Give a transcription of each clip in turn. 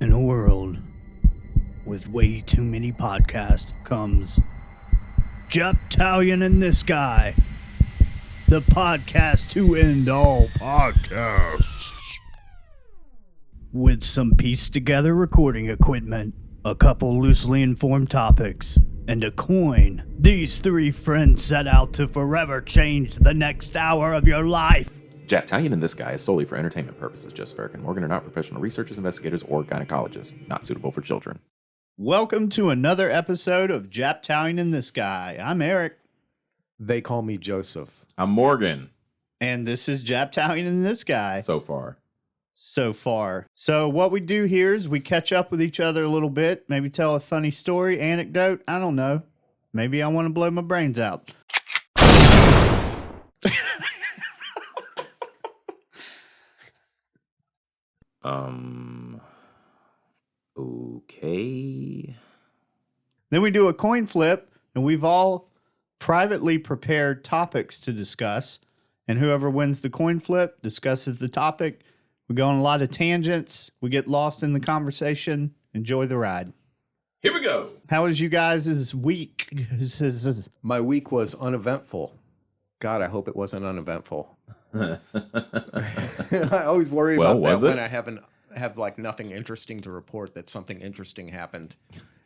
In a world with way too many podcasts comes Japtalion and This Guy, the podcast to end all podcasts. With some pieced together recording equipment, a couple loosely informed topics, and a coin, these three friends set out to forever change the next hour of your life. Japtalion and This Guy is solely for entertainment purposes. Just Ferrick and Morgan are not professional researchers, investigators, or gynecologists. Not suitable for children. Welcome to another episode of Japtalion and This Guy. I'm Eric. They call me Joseph. I'm Morgan. And this is Japtalion and This Guy. So far. So what we do here is we catch up with each other a little bit, maybe tell a funny story, anecdote, I don't know. Maybe I want to blow my brains out. Okay. Then we do a coin flip, and we've all privately prepared topics to discuss. And whoever wins the coin flip discusses the topic. We go on a lot of tangents. We get lost in the conversation. Enjoy the ride. Here we go. How was you guys' week? My week was uneventful. God, I hope it wasn't uneventful. I always worry about that when I have like nothing interesting to report, that something interesting happened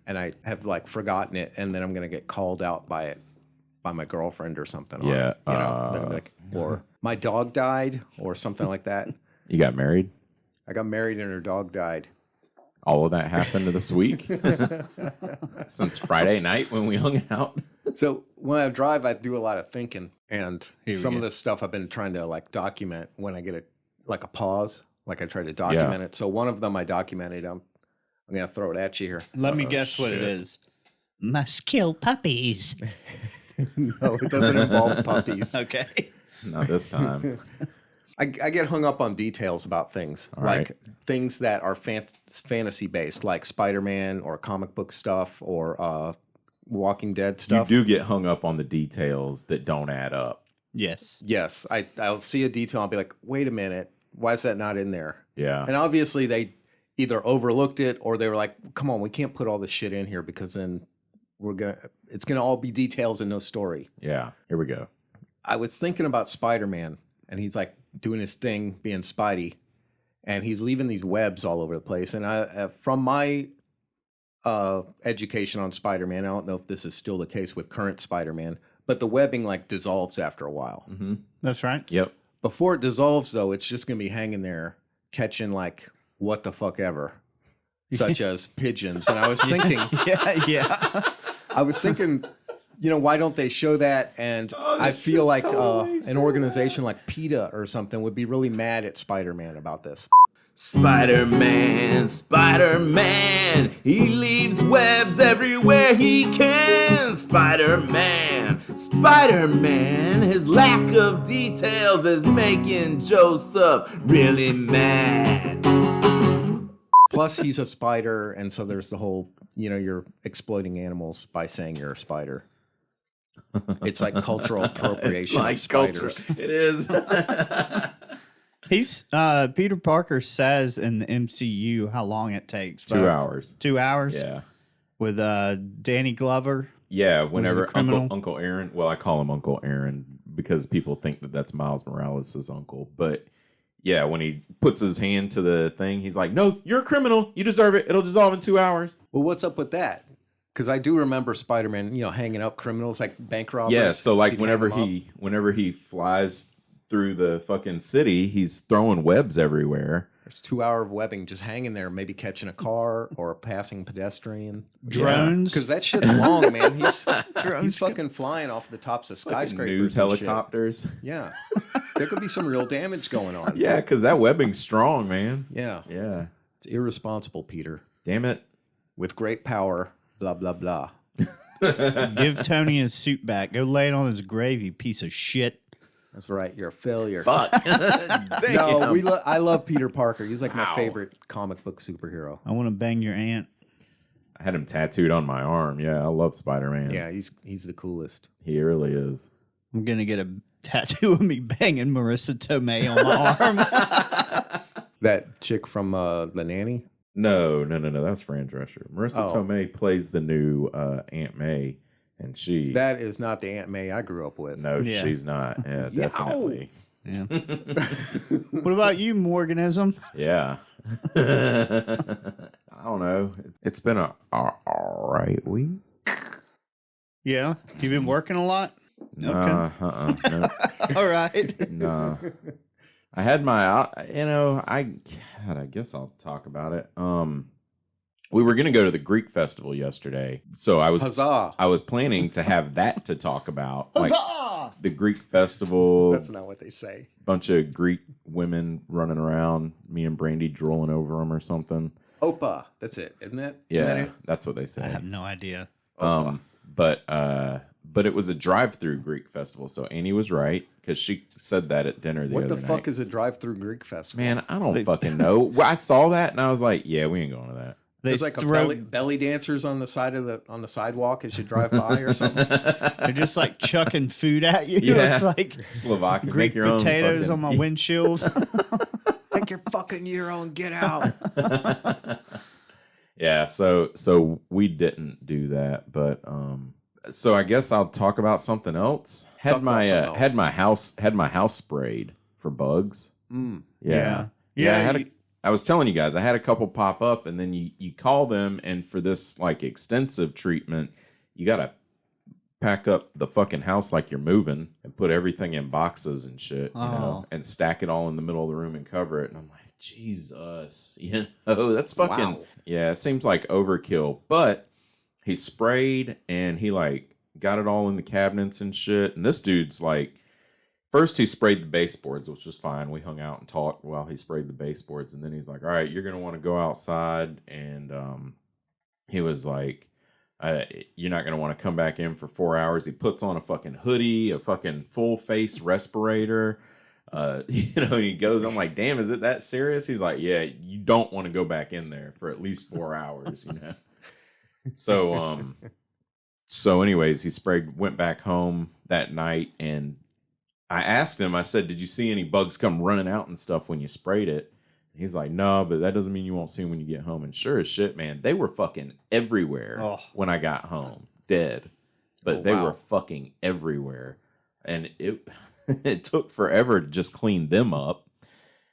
and I have like forgotten it, and then I'm going to get called out by my girlfriend or something. Yeah. Or my dog died or something like that. You got married? I got married and her dog died. All of that happened this week? Since Friday night when we hung out? So when I drive, I do a lot of thinking, and some of the stuff I've been trying to like document when I get a pause, like I try to document it. So one of them I documented. I'm going to throw it at you here. Let me guess what it is. Must kill puppies. No, it doesn't involve puppies. Okay. Not this time. I get hung up on details about things, things that are fantasy based, like Spider-Man or comic book stuff or Walking Dead stuff. You do get hung up on the details that don't add up. Yes. Yes. I'll see a detail. I'll be like, wait a minute. Why is that not in there? Yeah. And obviously they either overlooked it or they were like, come on, we can't put all this shit in here because then it's going to all be details and no story. Yeah. Here we go. I was thinking about Spider-Man, and he's like doing his thing, being Spidey, and he's leaving these webs all over the place. And I, from my education on Spider-Man, I don't know if this is still the case with current Spider-Man, but the webbing like dissolves after a while. Mm-hmm. That's right. Yep. Before it dissolves, though, it's just going to be hanging there, catching like what the fuck ever, such as pigeons. And I was thinking, I was thinking, why don't they show that? And I feel like an organization like PETA or something would be really mad at Spider-Man about this. Spider-Man, he leaves webs everywhere he can. Spider-Man, his lack of details is making Joseph really mad. Plus, he's a spider, and so there's the whole, you're exploiting animals by saying you're a spider. It's like cultural appropriation of spiders. It is. He's Peter Parker says in the MCU how long it takes. 2 hours. 2 hours? Yeah. With Danny Glover. Yeah, whenever criminal. Uncle Aaron, well, I call him Uncle Aaron because people think that that's Miles Morales' uncle. But yeah, when he puts his hand to the thing, he's like, no, you're a criminal. You deserve it. It'll dissolve in 2 hours. Well, what's up with that? Because I do remember Spider-Man, hanging up criminals like bank robbers. Yeah, so like whenever he flies through the fucking city, he's throwing webs everywhere. There's 2 hour of webbing just hanging there, maybe catching a car or a passing pedestrian. Drones. Because that shit's long, man. He's fucking flying off the tops of skyscrapers. News helicopters. Shit. Yeah. There could be some real damage going on. Yeah, because that webbing's strong, man. Yeah. Yeah. It's irresponsible, Peter. Damn it. With great power, blah, blah, blah. Give Tony his suit back. Go lay it on his grave, you piece of shit. That's right. You're a failure. Fuck. No, I love Peter Parker. He's like my favorite comic book superhero. I want to bang your aunt. I had him tattooed on my arm. Yeah, I love Spider-Man. Yeah, he's the coolest. He really is. I'm going to get a tattoo of me banging Marissa Tomei on my arm. That chick from The Nanny? No. That's Fran Drescher. Marissa Oh. Tomei plays the new Aunt May, and she. That is not the Aunt May I grew up with. No, Yeah. she's not. Yeah, Yow. definitely. Yeah. What about you, Morganism? Yeah. I don't know. It's been a all right week. Yeah. You been working a lot? No. All right. No. I had my, I guess I'll talk about it. We were going to go to the Greek festival yesterday. So Huzzah. I was planning to have that to talk about. Like Huzzah! the Greek festival. That's not what they say. Bunch of Greek women running around, me and Brandy drooling over them or something. Opa. That's it, isn't that? Yeah, Isn't that it? that's what they I say. have no idea. Opa. But it was a drive-through Greek festival, so Annie was right because she said that at dinner the What other the night. fuck is a drive-through Greek festival? Man, I don't fucking know. Well, I saw that and I was like, yeah, we ain't going to that. There's like a belly dancers on the side of on the sidewalk as you drive by or something. They're just like chucking food at you. Yeah. It's like Slovakia, Greek make your own potatoes fucking- on my windshield. Take your fucking euro and get out. Yeah, so we didn't do that, but so I guess I'll talk about something else. Talk about something else. Had my house sprayed for bugs. Mm. Yeah. Yeah. I was telling you guys, I had a couple pop up, and then you call them, and for this like extensive treatment, you gotta pack up the fucking house like you're moving and put everything in boxes and shit, you know, and stack it all in the middle of the room and cover it. And I'm like, Jesus, you know, that's fucking Wow. yeah. It seems like overkill, but he sprayed and he like got it all in the cabinets and shit. And this dude's like, first he sprayed the baseboards, which was fine. We hung out and talked while he sprayed the baseboards, and then he's like, "All right, you're gonna want to go outside." And he was like, "You're not gonna want to come back in for 4 hours." He puts on a fucking hoodie, a fucking full face respirator. You know, and he goes, I'm like, damn, is it that serious? He's like, yeah, you don't want to go back in there for at least 4 hours, you know? So anyways, he went back home that night, and I asked him, I said, did you see any bugs come running out and stuff when you sprayed it? He's like, no, but that doesn't mean you won't see them when you get home. And sure as shit, man, they were fucking everywhere when I got home, dead. But they were fucking everywhere. And it took forever to just clean them up.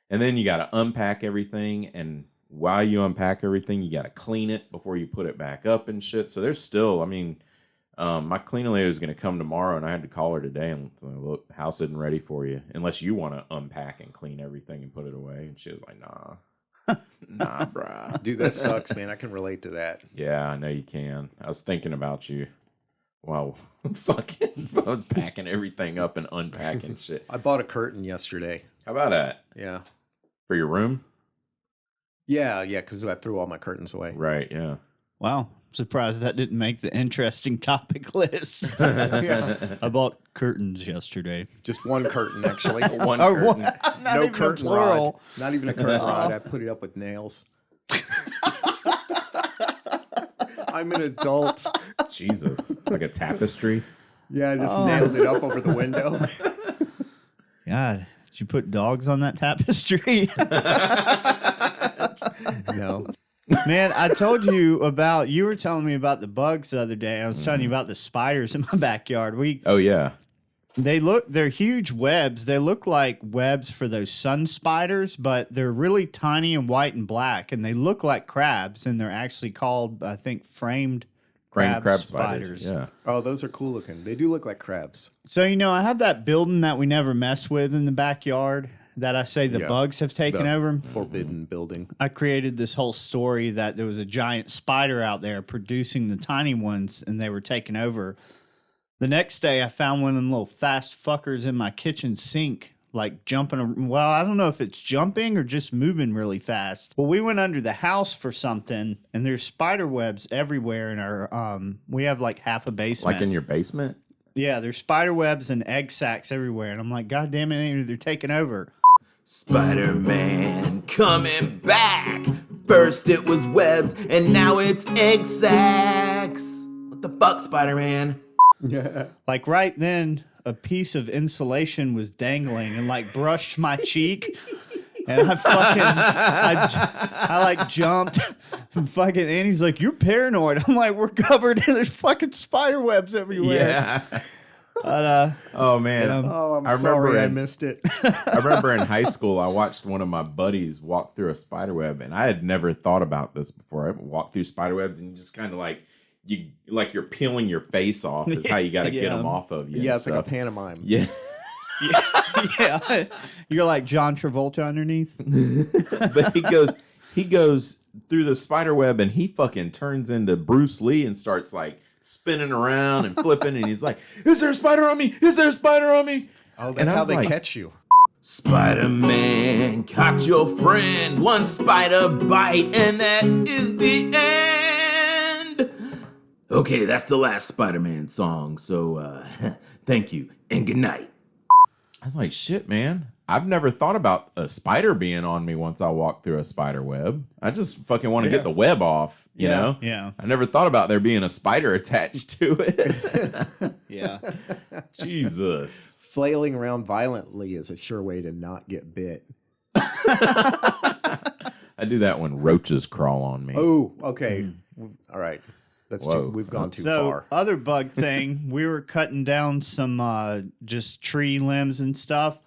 And then you got to unpack everything. And while you unpack everything, you got to clean it before you put it back up and shit. So there's still, I mean, my cleaning lady was going to come tomorrow, and I had to call her today and say, look, the house isn't ready for you unless you want to unpack and clean everything and put it away. And she was like, nah, bruh. Dude, that sucks, man. I can relate to that. Yeah, I know you can. I was thinking about you. Wow. Fucking, I was packing everything up and unpacking shit. I bought a curtain yesterday. How about that? Yeah. For your room? Yeah, because I threw all my curtains away. Right, yeah. Wow. I'm surprised that didn't make the interesting topic list. Yeah. I bought curtains yesterday. Just one curtain, actually. One Or curtain. Not No even a curtain plural. rod. Not even a curtain rod. I put it up with nails. I'm an adult. Jesus. Like a tapestry? Yeah, I just nailed it up over the window. God, did you put dogs on that tapestry? No. Man, I told you you were telling me about the bugs the other day. I was telling you about the spiders in my backyard. Oh, yeah. They're huge webs. They look like webs for those sun spiders, but they're really tiny and white and black, and they look like crabs, and they're actually called, I think, framed crab spiders. Yeah. Oh, those are cool looking. They do look like crabs. So, I have that building that we never mess with in the backyard that I say the bugs have taken over. Forbidden building. I created this whole story that there was a giant spider out there producing the tiny ones, and they were taking over. The next day, I found one of them little fast fuckers in my kitchen sink, like jumping. Well, I don't know if it's jumping or just moving really fast. Well, we went under the house for something, and there's spider webs everywhere in our. We have like half a basement. Like in your basement? Yeah, there's spider webs and egg sacs everywhere, and I'm like, God damn it, they're taking over. Spider-Man coming back. First it was webs, and now it's egg sacs. What the fuck, Spider-Man? Like right then, a piece of insulation was dangling and like brushed my cheek. And I like jumped and fucking Annie's like, you're paranoid. I'm like, we're covered in there's fucking spider webs everywhere. Yeah. But, Oh man. Oh, I'm I remember sorry I in- missed it. I remember in high school, I watched one of my buddies walk through a spider web, and I had never thought about this before. I walked through spider webs, and you just kind of you're peeling your face off. Is how you got to get them off of you. Yeah, and it's like a stuff. pantomime. Yeah. yeah. You're like John Travolta underneath. But he goes through the spider web, and he fucking turns into Bruce Lee and starts like spinning around and flipping, and he's like, "Is there a spider on me? Is there a spider on me?" Oh, that's how they catch you. Spider-Man caught your friend, one spider bite, and that is the end. Okay, that's the last Spider-Man song, so thank you and good night. I was like, "Shit, man! I've never thought about a spider being on me once I walk through a spider web. I just fucking want to get the web off, you know? Yeah. I never thought about there being a spider attached to it. Yeah. Jesus." Flailing around violently is a sure way to not get bit. I do that when roaches crawl on me. Oh, okay. All right. That's Whoa. we've gone too So far. other bug thing, we were cutting down some just tree limbs and stuff,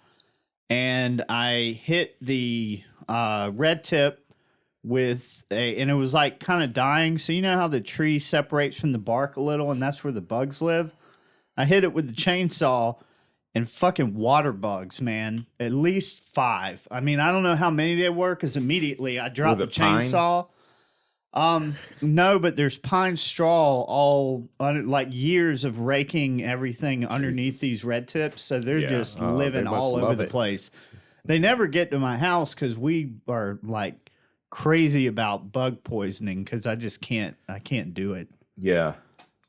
and I hit the red tip and it was like kind of dying. So you know how the tree separates from the bark a little, and that's where the bugs live. I hit it with the chainsaw, and fucking water bugs, man, at least 5. I mean, I don't know how many they were because immediately I dropped the Was it pine? chainsaw. No, but there's pine straw all like years of raking everything underneath these red tips, so they're Yeah. just Oh, living they must all over love the it. place. They never get to my house because we are like crazy about bug poisoning because I can't do it. Yeah.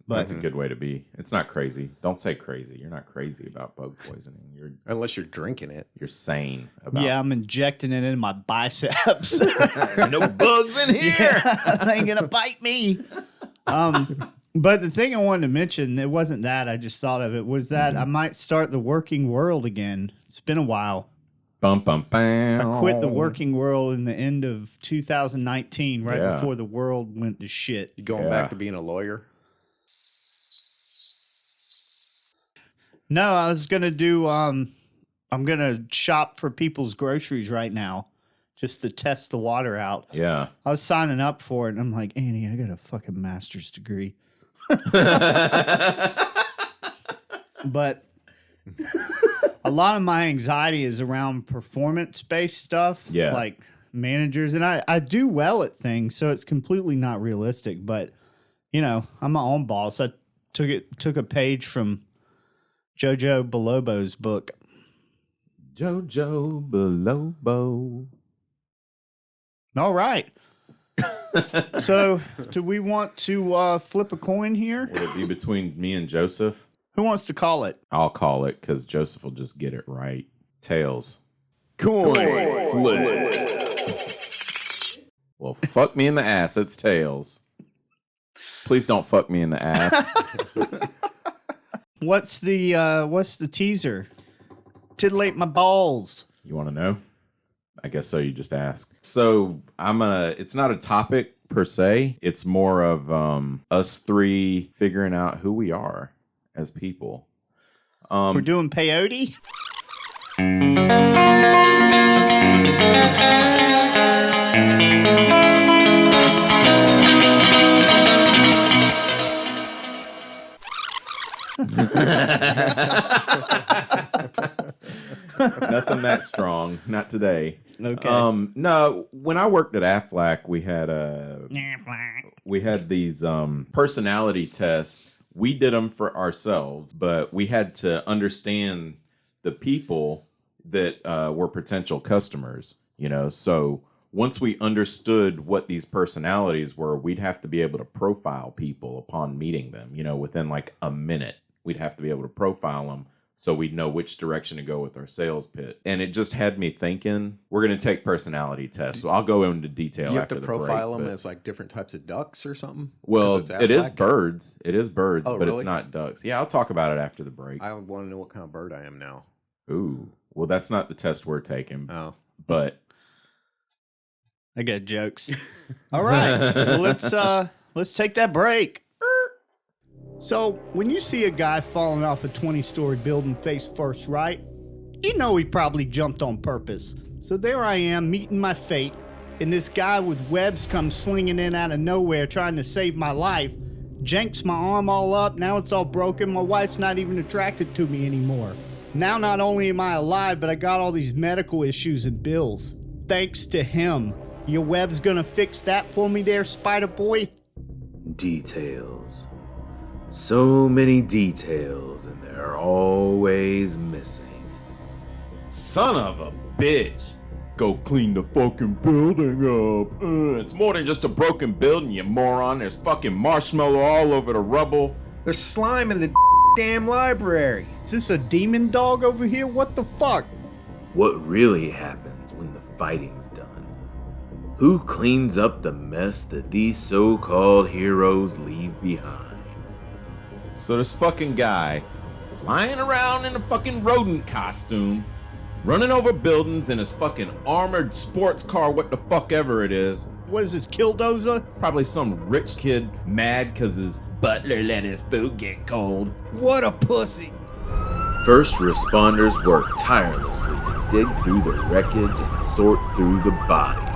But That's a good way to be. It's not crazy. Don't say crazy. You're not crazy about bug poisoning. Unless you're drinking it. You're sane about yeah, I'm injecting it in my biceps. no bugs in here. Yeah, they ain't gonna bite me. But the thing I wanted to mention, it wasn't that. I just thought of it was that I might start the working world again. It's been a while. Bum, bum, bam. I quit the working world in the end of 2019, right Yeah. before the world went to shit. You going Yeah. back to being a lawyer? No, I was gonna do. I'm gonna shop for people's groceries right now, just to test the water out. Yeah. I was signing up for it, and I'm like, Annie, I got a fucking master's degree. But a lot of my anxiety is around performance-based stuff, Yeah. like managers, and I do well at things, so it's completely not realistic. But you know, I'm my own boss. I took a page from Jojo Bilobo's book. Jojo Bilobo. All right. So, do we want to flip a coin here? Would it be between me and Joseph? Who wants to call it? I'll call it because Joseph will just get it right. Tails. Coin flip. Well, fuck me in the ass. It's tails. Please don't fuck me in the ass. What's the teaser? Titillate my balls. You want to know? I guess so. You just ask. So it's not a topic per se. It's more of us three figuring out who we are as people. We're doing peyote. Nothing that strong. Not today. Okay. No, when I worked at Affleck, we had these personality tests. We did them for ourselves, but we had to understand the people that were potential customers, you know. So once we understood what these personalities were, we'd have to be able to profile people upon meeting them, you know, within like a minute. We'd have to be able to profile them so we'd know which direction to go with our sales pitch. And it just had me thinking, we're going to take personality tests. So I'll go into detail You have after to the profile break, them but- as like different types of ducks or something? Well, 'Cause it's it is Affleck? birds. It is birds, Oh, but really? it's not ducks. Yeah, I'll talk about it after the break. I want to know what kind of bird I am now. Ooh. Well, that's not the test we're taking, Oh. but I got jokes. All right, well, let's take that break. So, when you see a guy falling off a 20-story building face first, right? You know he probably jumped on purpose. So there I am, meeting my fate, and this guy with webs comes slinging in out of nowhere trying to save my life. Janks my arm all up, now it's all broken, my wife's not even attracted to me anymore. Now not only am I alive, but I got all these medical issues and bills. Thanks to him. Your web's gonna fix that for me there, Spider Boy? Details. So many details, and they're always missing. Son of a bitch. Go clean the fucking building up. It's more than just a broken building, you moron. There's fucking marshmallow all over the rubble. There's slime in the damn library. Is this a demon dog over here? What the fuck? What really happens when the fighting's done? Who cleans up the mess that these so-called heroes leave behind? So this fucking guy flying around in a fucking rodent costume, running over buildings in his fucking armored sports car, what the fuck ever it is. What is this, Killdozer? Probably some rich kid mad cause his butler let his food get cold. What a pussy. First responders work tirelessly to dig through the wreckage and sort through the bodies.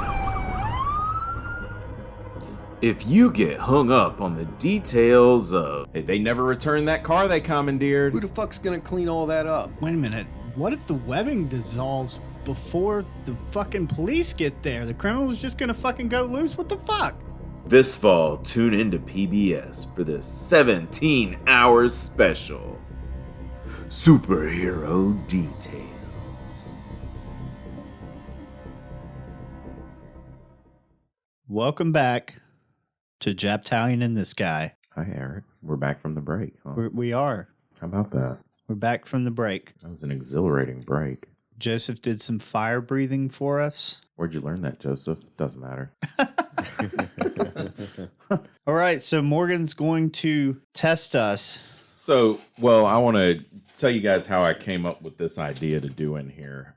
If you get hung up on the details of... Hey, they never returned that car they commandeered. Who the fuck's gonna clean all that up? Wait a minute. What if the webbing dissolves before the fucking police get there? The criminal's just gonna fucking go loose? What the fuck? This fall, tune into PBS for this 17 hours special. Superhero Details. Welcome back to Japtalion and this guy. Hi, Eric. We're back from the break. Huh? We are. How about that? We're back from the break. That was an exhilarating break. Joseph did some fire breathing for us. Where'd you learn that, Joseph? Doesn't matter. All right, so Morgan's going to test us. So, well, I want to tell you guys how I came up with this idea to do in here.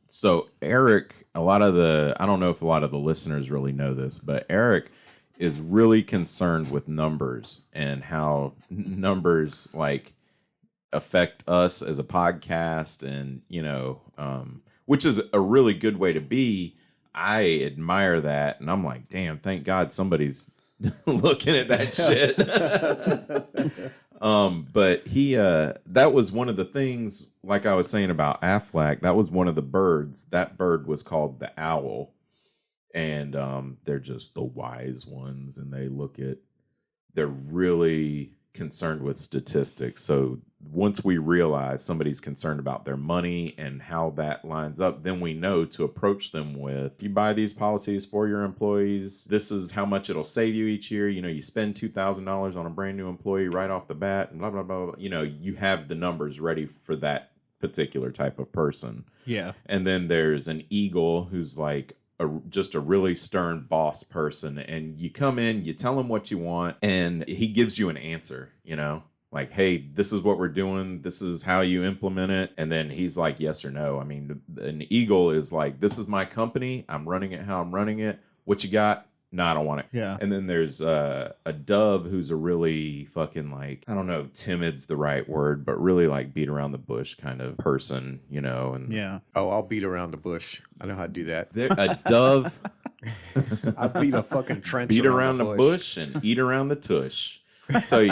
So Eric, I don't know if a lot of the listeners really know this, but Eric is really concerned with numbers and how numbers like affect us as a podcast, and which is a really good way to be. I admire that, and I'm like, damn, thank God somebody's looking at that shit. But he that was one of the things, like I was saying about Affleck, that was one of the birds. That bird was called the owl. And they're just the wise ones, and they're really concerned with statistics. So once we realize somebody's concerned about their money and how that lines up, then we know to approach them with, if you buy these policies for your employees, this is how much it'll save you each year. You spend $2,000 on a brand new employee right off the bat, and blah, blah, blah. You have the numbers ready for that particular type of person. Yeah. And then there's an eagle who's like, just a really stern boss person, and you come in, you tell him what you want, and he gives you an answer, like, hey, this is what we're doing, this is how you implement it, and then he's like yes or no. I mean, an eagle is like, this is my company, I'm running it how I'm running it, what you got? No, I don't want it. Yeah. And then there's a dove who's a really fucking, like, I don't know, timid's the right word, but really like beat around the bush kind of person, and Yeah. Oh, I'll beat around the bush. I know how to do that. a dove I beat a fucking trench beat around the bush and eat around the tush. So,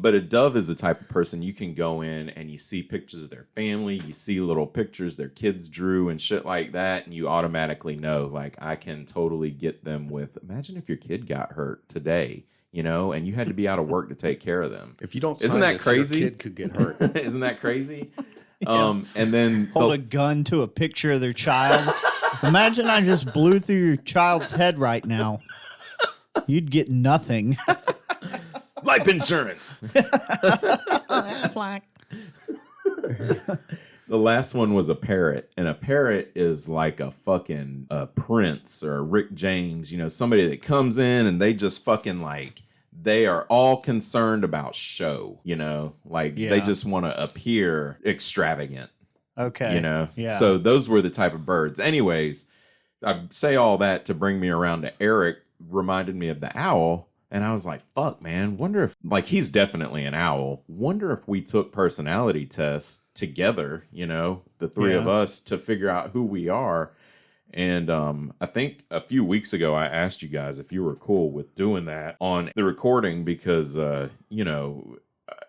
but a dove is the type of person you can go in and you see pictures of their family, you see little pictures their kids drew and shit like that, and you automatically know, like, I can totally get them with, imagine if your kid got hurt today, and you had to be out of work to take care of them. If you don't, isn't that crazy? Your kid could get hurt. Isn't that crazy? And then hold a gun to a picture of their child. Imagine I just blew through your child's head right now. You'd get nothing. Life insurance. Affleck. The last one was a parrot, and a parrot is like a fucking Prince or Rick James, somebody that comes in and they just fucking like, they are all concerned about show, they just want to appear extravagant. Okay. Yeah. Yeah. So those were the type of birds. Anyways, I say all that to bring me around to Eric reminded me of the owl. And I was like, fuck, man, wonder if, like, he's definitely an owl. Wonder if we took personality tests together, you know, the three of us to figure out who we are. And I think a few weeks ago, I asked you guys if you were cool with doing that on the recording because, you know,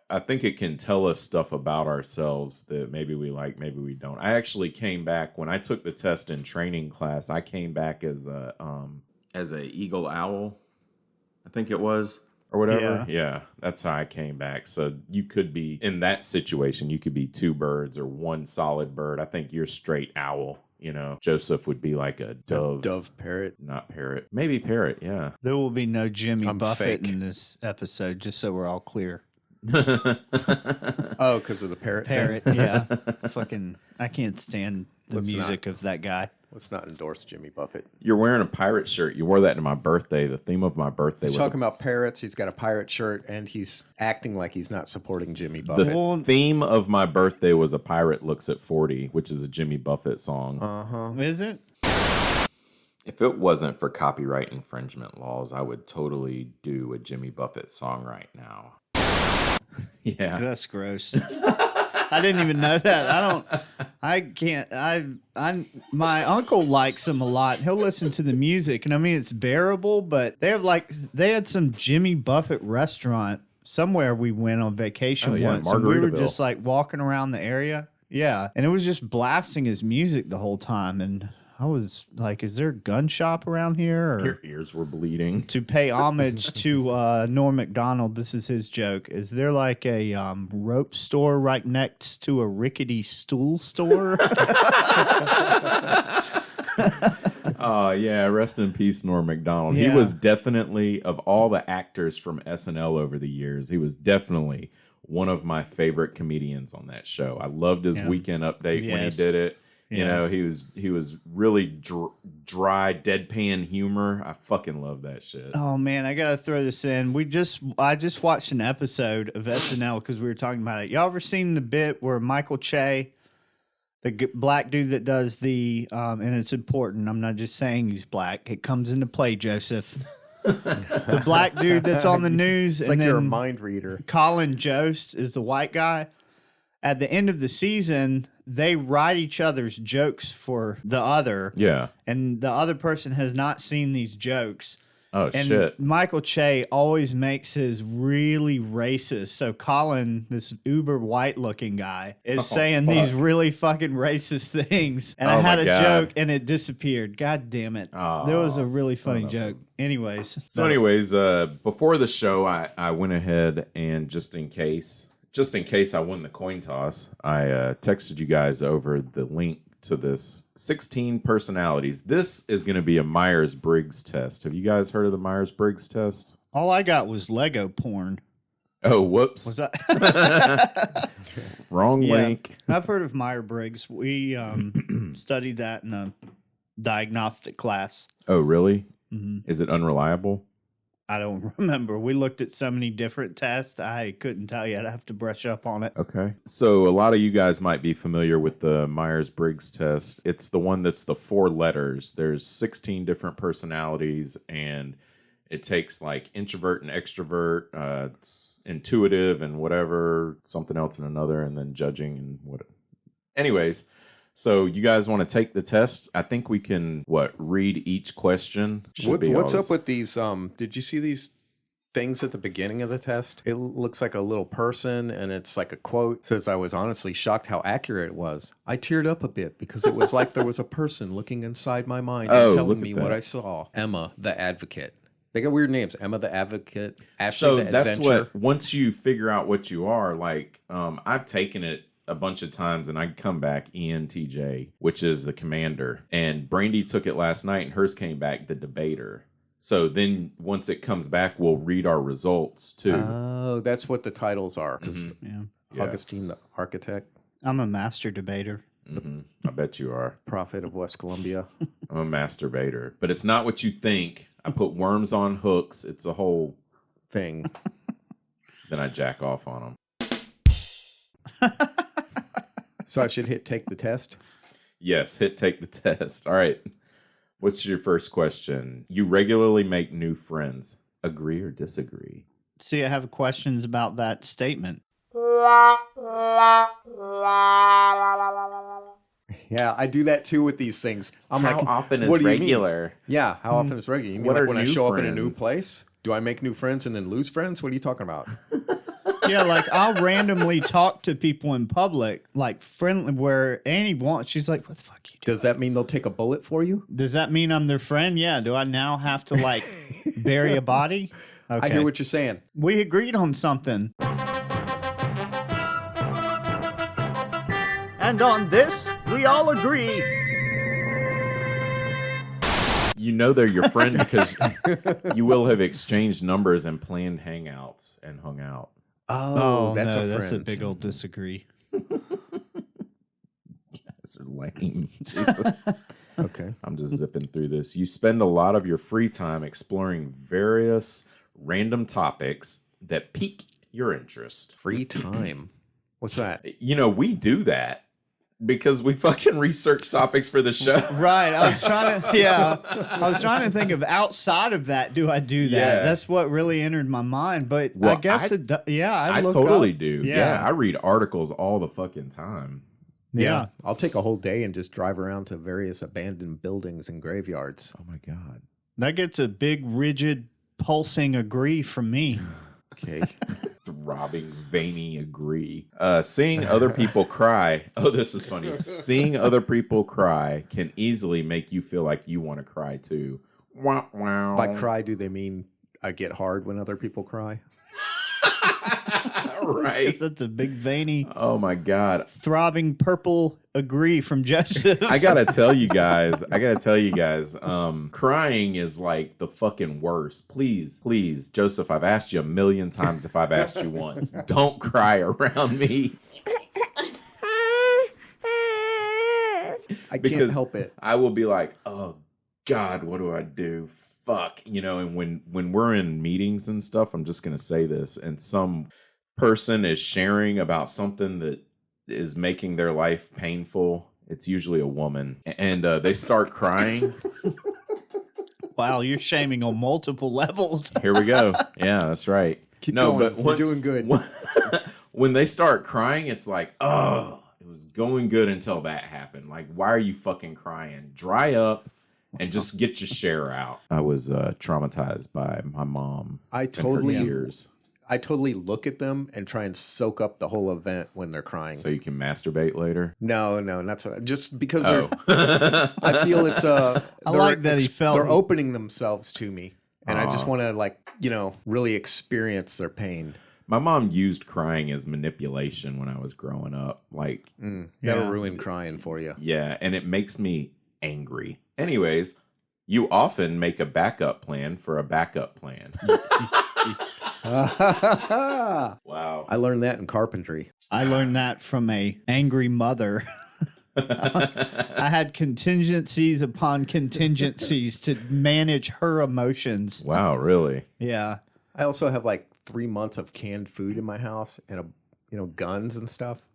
I think it can tell us stuff about ourselves that maybe we like, maybe we don't. I actually came back when I took the test in training class. I came back as a eagle owl, I think it was, or whatever. Yeah, that's how I came back. So you could be in that situation. You could be two birds or one solid bird. I think you're straight owl. You know, Joseph would be like a dove. Dove parrot. Not parrot. Maybe parrot, yeah. There will be no Jimmy I'm Buffett fake. in this episode, just so we're all clear. Oh, because of the parrot. Parrot, yeah. Fucking, I can't stand the Let's music of that guy. Let's not endorse Jimmy Buffett. You're wearing a pirate shirt. You wore that to my birthday. The theme of my birthday He's was talking about parrots. He's got a pirate shirt, and he's acting like he's not supporting Jimmy the Buffett. theme of my birthday was A Pirate Looks at 40, which is a Jimmy Buffett song. Is it? If it wasn't for copyright infringement laws, I would totally do a Jimmy Buffett song right now. Yeah. That's gross. I didn't even know that. My uncle likes him a lot. He'll listen to the music, and I mean, it's bearable, but they had some Jimmy Buffett restaurant somewhere we went on vacation once, and we were just like walking around the area. Yeah. And it was just blasting his music the whole time. And I was like, is there a gun shop around here? Or Your ears were bleeding. to pay homage to Norm Macdonald, this is his joke. Is there like a rope store right next to a rickety stool store? Oh, yeah. Rest in peace, Norm Macdonald. Yeah. He was definitely, of all the actors from SNL over the years, he was definitely one of my favorite comedians on that show. I loved his weekend update when he did it. You know, he was really dry, deadpan humor. I fucking love that shit. Oh man, I gotta throw this in. I just watched an episode of SNL because we were talking about it. Y'all ever seen the bit where Michael Che, the black dude that does the and it's important. I'm not just saying he's black. It comes into play, Joseph. The black dude that's on the news, It's and like you're a then mind reader. Colin Jost is the white guy. At the end of the season, they write each other's jokes for the other. Yeah. And the other person has not seen these jokes. Oh, And shit. Michael Che always makes his really racist. So Colin, this uber white looking guy, is saying these really fucking racist things. And I Oh, had my a God. joke and it disappeared. God damn it. Oh, there was a really funny son of a- joke. Anyways. So anyways, before the show, I went ahead and just in case I won the coin toss, I texted you guys over the link to this 16 personalities. This is going to be a Myers-Briggs test. Have you guys heard of the Myers-Briggs test? All I got was Lego porn. Oh, whoops. Was that? Wrong Yeah. link. I've heard of Myers-Briggs. We studied that in a diagnostic class. Oh, really? Mm-hmm. Is it unreliable? I don't remember. We looked at so many different tests. I couldn't tell you. I'd have to brush up on it. Okay. So a lot of you guys might be familiar with the Myers-Briggs test. It's the one that's the 4 letters. There's 16 different personalities, and it takes like introvert and extrovert, it's intuitive and whatever, something else and another, and then judging and what. Anyways, so you guys want to take the test? I think we can, read each question? What's up with these? Did you see these things at the beginning of the test? It looks like a little person, and it's like a quote. It says, "I was honestly shocked how accurate it was. I teared up a bit because it was like there was a person looking inside my mind and look telling at me that. what I saw." Emma, the advocate. They got weird names. Emma, the advocate. Ashley, So the that's adventure. what, once you figure out what you are, like, I've taken it a bunch of times and I come back ENTJ, which is the commander. And Brandy took it last night and hers came back the debater. So then once it comes back, we'll read our results too. Oh, that's what the titles are. Because Yeah. Yeah. Augustine, the architect, I'm a master debater. I bet you are. prophet of West Columbia. I'm a masturbator. But it's not what you think. I put worms on hooks. It's a whole thing. Then I jack off on them. So I should hit take the test. Yes, take the test. All right. What's your first question? You regularly make new friends. Agree or disagree? See, I have questions about that statement. Yeah, I do that too with these things. I'm How like, often is what do you mean? regular? Yeah, how often is regular? You mean What like are when I new show up in a new friends? place? Do I make new friends and then lose friends? What are you talking about? Yeah, like I'll randomly talk to people in public, like friendly, where Annie wants. She's like, "What the fuck you doing?" Does that mean they'll take a bullet for you? Does that mean I'm their friend? Yeah. Do I now have to like bury a body? Okay. I hear what you're saying. We agreed on something. And on this, we all agree. You know they're your friend because you will have exchanged numbers and planned hangouts and hung out. Oh, that's no, a friend. that's a big old disagree. Guys are lame. Jesus. Okay. I'm just zipping through this. You spend a lot of your free time exploring various random topics that pique your interest. Free time. What's that? You know, we do that because we fucking research topics for the show. Right. I was trying to think of outside of that. Do I do that? Yeah. That's what really entered my mind. But Well, I guess I look totally up. do. Yeah. Yeah, I read articles all the fucking time. Yeah. I'll take a whole day and just drive around to various abandoned buildings and graveyards. Oh my God. That gets a big, rigid, pulsing agree from me. Okay. Throbbing, veiny agree. Seeing other people cry. Oh, this is funny. Seeing other people cry can easily make you feel like you want to cry too. Wow, wow. By cry, do they mean I get hard when other people cry? Right. That's a big, veiny, Oh my God. throbbing purple agree from Joseph. I gotta tell you guys, crying is like the fucking worst. Please, Joseph, I've asked you a million times if I've asked you once. Don't cry around me. I can't Because help it. I will be like, oh God, what do I do? Fuck. You know, and when we're in meetings and stuff, I'm just gonna say this, and some person is sharing about something that is making their life painful. It's usually a woman, and they start crying. Wow, you're shaming on multiple levels. Here we go. Yeah, that's right. Keep going. You're once- doing good. When they start crying, it's like, oh, it was going good until that happened. Like, why are you fucking crying? Dry up and just get your share out. I was traumatized by my mom. I and her totally tears. I totally look at them and try and soak up the whole event when they're crying. So you can masturbate later. No, not so. Just because Oh, I feel it's I like that he felt they're opening themselves to me, and I just want to really experience their pain. my mom used crying as manipulation when I was growing up. Like, That'll Yeah. ruin crying for you. yeah, and it makes me angry. Anyways, you often make a backup plan for a backup plan. I Wow. learned that in carpentry. I learned that from a angry mother. I had contingencies upon contingencies to manage her emotions. Wow, really? Yeah. I also have like 3 months of canned food in my house and guns and stuff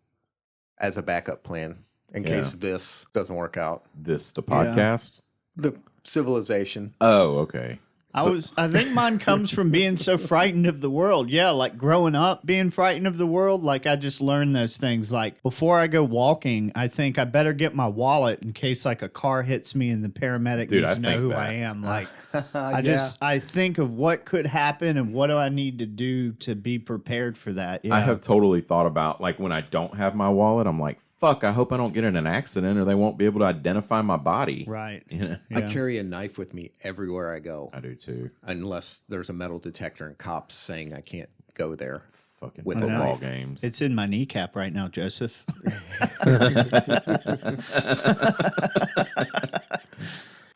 as a backup plan in case this doesn't work out. The podcast? The civilization. Oh, okay. I think mine comes from being so frightened of the world. Yeah, like growing up being frightened of the world, like I just learned those things. Like before I go walking, I think I better get my wallet in case like a car hits me and the paramedic Dude, needs I to know think who that. I am. Like Yeah. I think of what could happen and what do I need to do to be prepared for that. Yeah. I have totally thought about, like, when I don't have my wallet, I'm like, fuck, I hope I don't get in an accident or they won't be able to identify my body. Right. You know? I Yeah. carry a knife with me everywhere I go, I do too. unless there's a metal detector and cops saying I can't go there. Fucking With a football knife. games. It's in my kneecap right now, Joseph.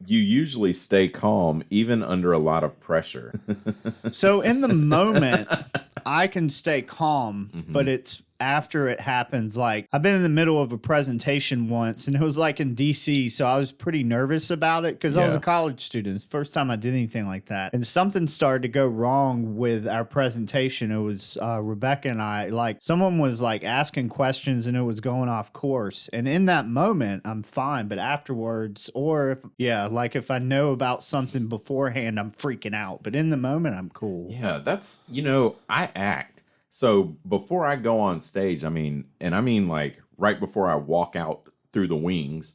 You usually stay calm even under a lot of pressure. So in the moment, I can stay calm, but it's after it happens. Like, I've been in the middle of a presentation once, and it was like in DC, so I was pretty nervous about it because I was a college student. It's the first time I did anything like that. And something started to go wrong with our presentation. It was Rebecca and I, like, someone was like asking questions and it was going off course. And in that moment, I'm fine. But afterwards, or if I know about something beforehand, I'm freaking out. But in the moment, I'm cool. Yeah, that's, I act. So before I go on stage, I mean like right before I walk out through the wings,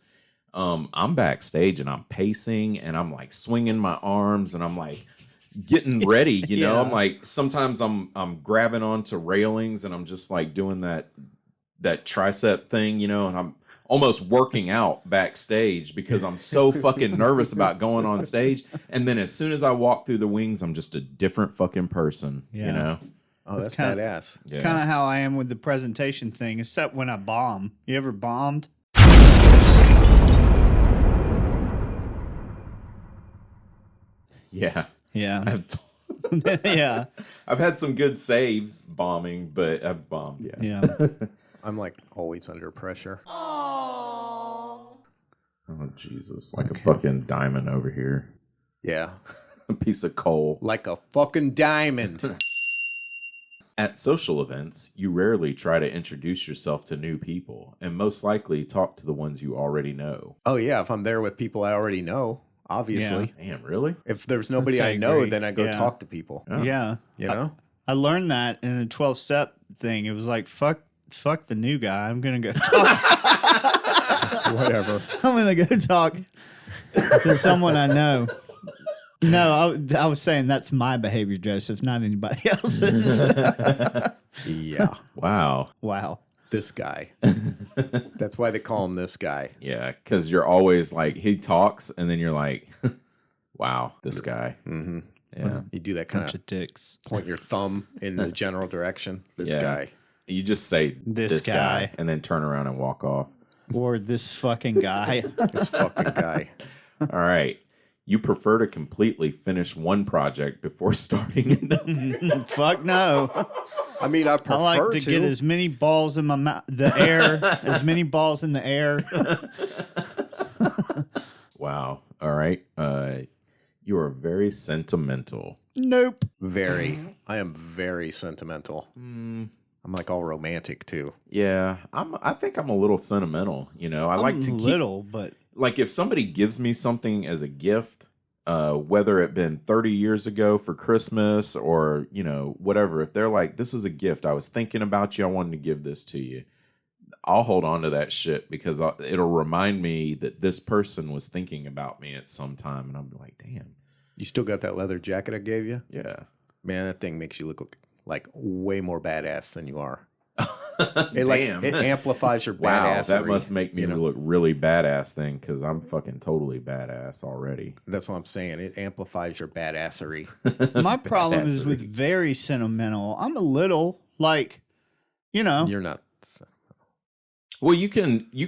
I'm backstage and I'm pacing and I'm like swinging my arms and I'm like getting ready, know. I'm like, sometimes I'm grabbing onto railings and I'm just like doing that tricep thing, and I'm almost working out backstage because I'm so fucking nervous about going on stage. And then as soon as I walk through the wings, I'm just a different fucking person, Oh, that's badass. It's kind of how I am with the presentation thing, except when I bomb. You ever bombed? Yeah. Yeah. Yeah. I've had some good saves bombing, but I've bombed. Yeah. I'm like always under pressure. Oh, Jesus. Like a fucking diamond over here. Yeah. A piece of coal. Like a fucking diamond. At social events, you rarely try to introduce yourself to new people and most likely talk to the ones you already know. Oh, yeah. If I'm there with people I already know, obviously. Yeah. Damn, really? If there's nobody I know, then I go talk to people. Oh. Yeah. You know? I learned that in a 12-step thing. It was like, fuck the new guy. I'm going to go talk. Whatever. I'm going to go talk to someone I know. No, I was saying that's my behavior, Joseph, not anybody else's. Yeah. Wow. This guy. That's why they call him this guy. Yeah, because you're always like, he talks, and then you're like, wow, this guy. Mm-hmm. Yeah. You do that kind Bunch of dicks. point your thumb in the general direction. This guy. You just say, This guy. and then turn around and walk off. Or this fucking guy. This fucking guy. All right. You prefer to completely finish one project before starting another. Fuck no. I mean, I prefer I like to get as many balls in my mouth, as many balls in the air. Wow. All right. You are very sentimental. Nope. Very. I am very sentimental. I'm like all romantic too. Yeah. I think I'm a little sentimental. I like to keep, but like if somebody gives me something as a gift, whether it been 30 years ago for Christmas or, whatever, if they're like, this is a gift, I was thinking about you, I wanted to give this to you, I'll hold on to that shit because it'll remind me that this person was thinking about me at some time. And I'll be like, damn. You still got that leather jacket I gave you? Yeah. Man, that thing makes you look like way more badass than you are. Damn. It amplifies your Wow, badassery. that must make me look really badass then, because I'm fucking totally badass already. That's what I'm saying. It amplifies your badassery. my problem is with very sentimental. I'm a little like, You're not. Well, you can you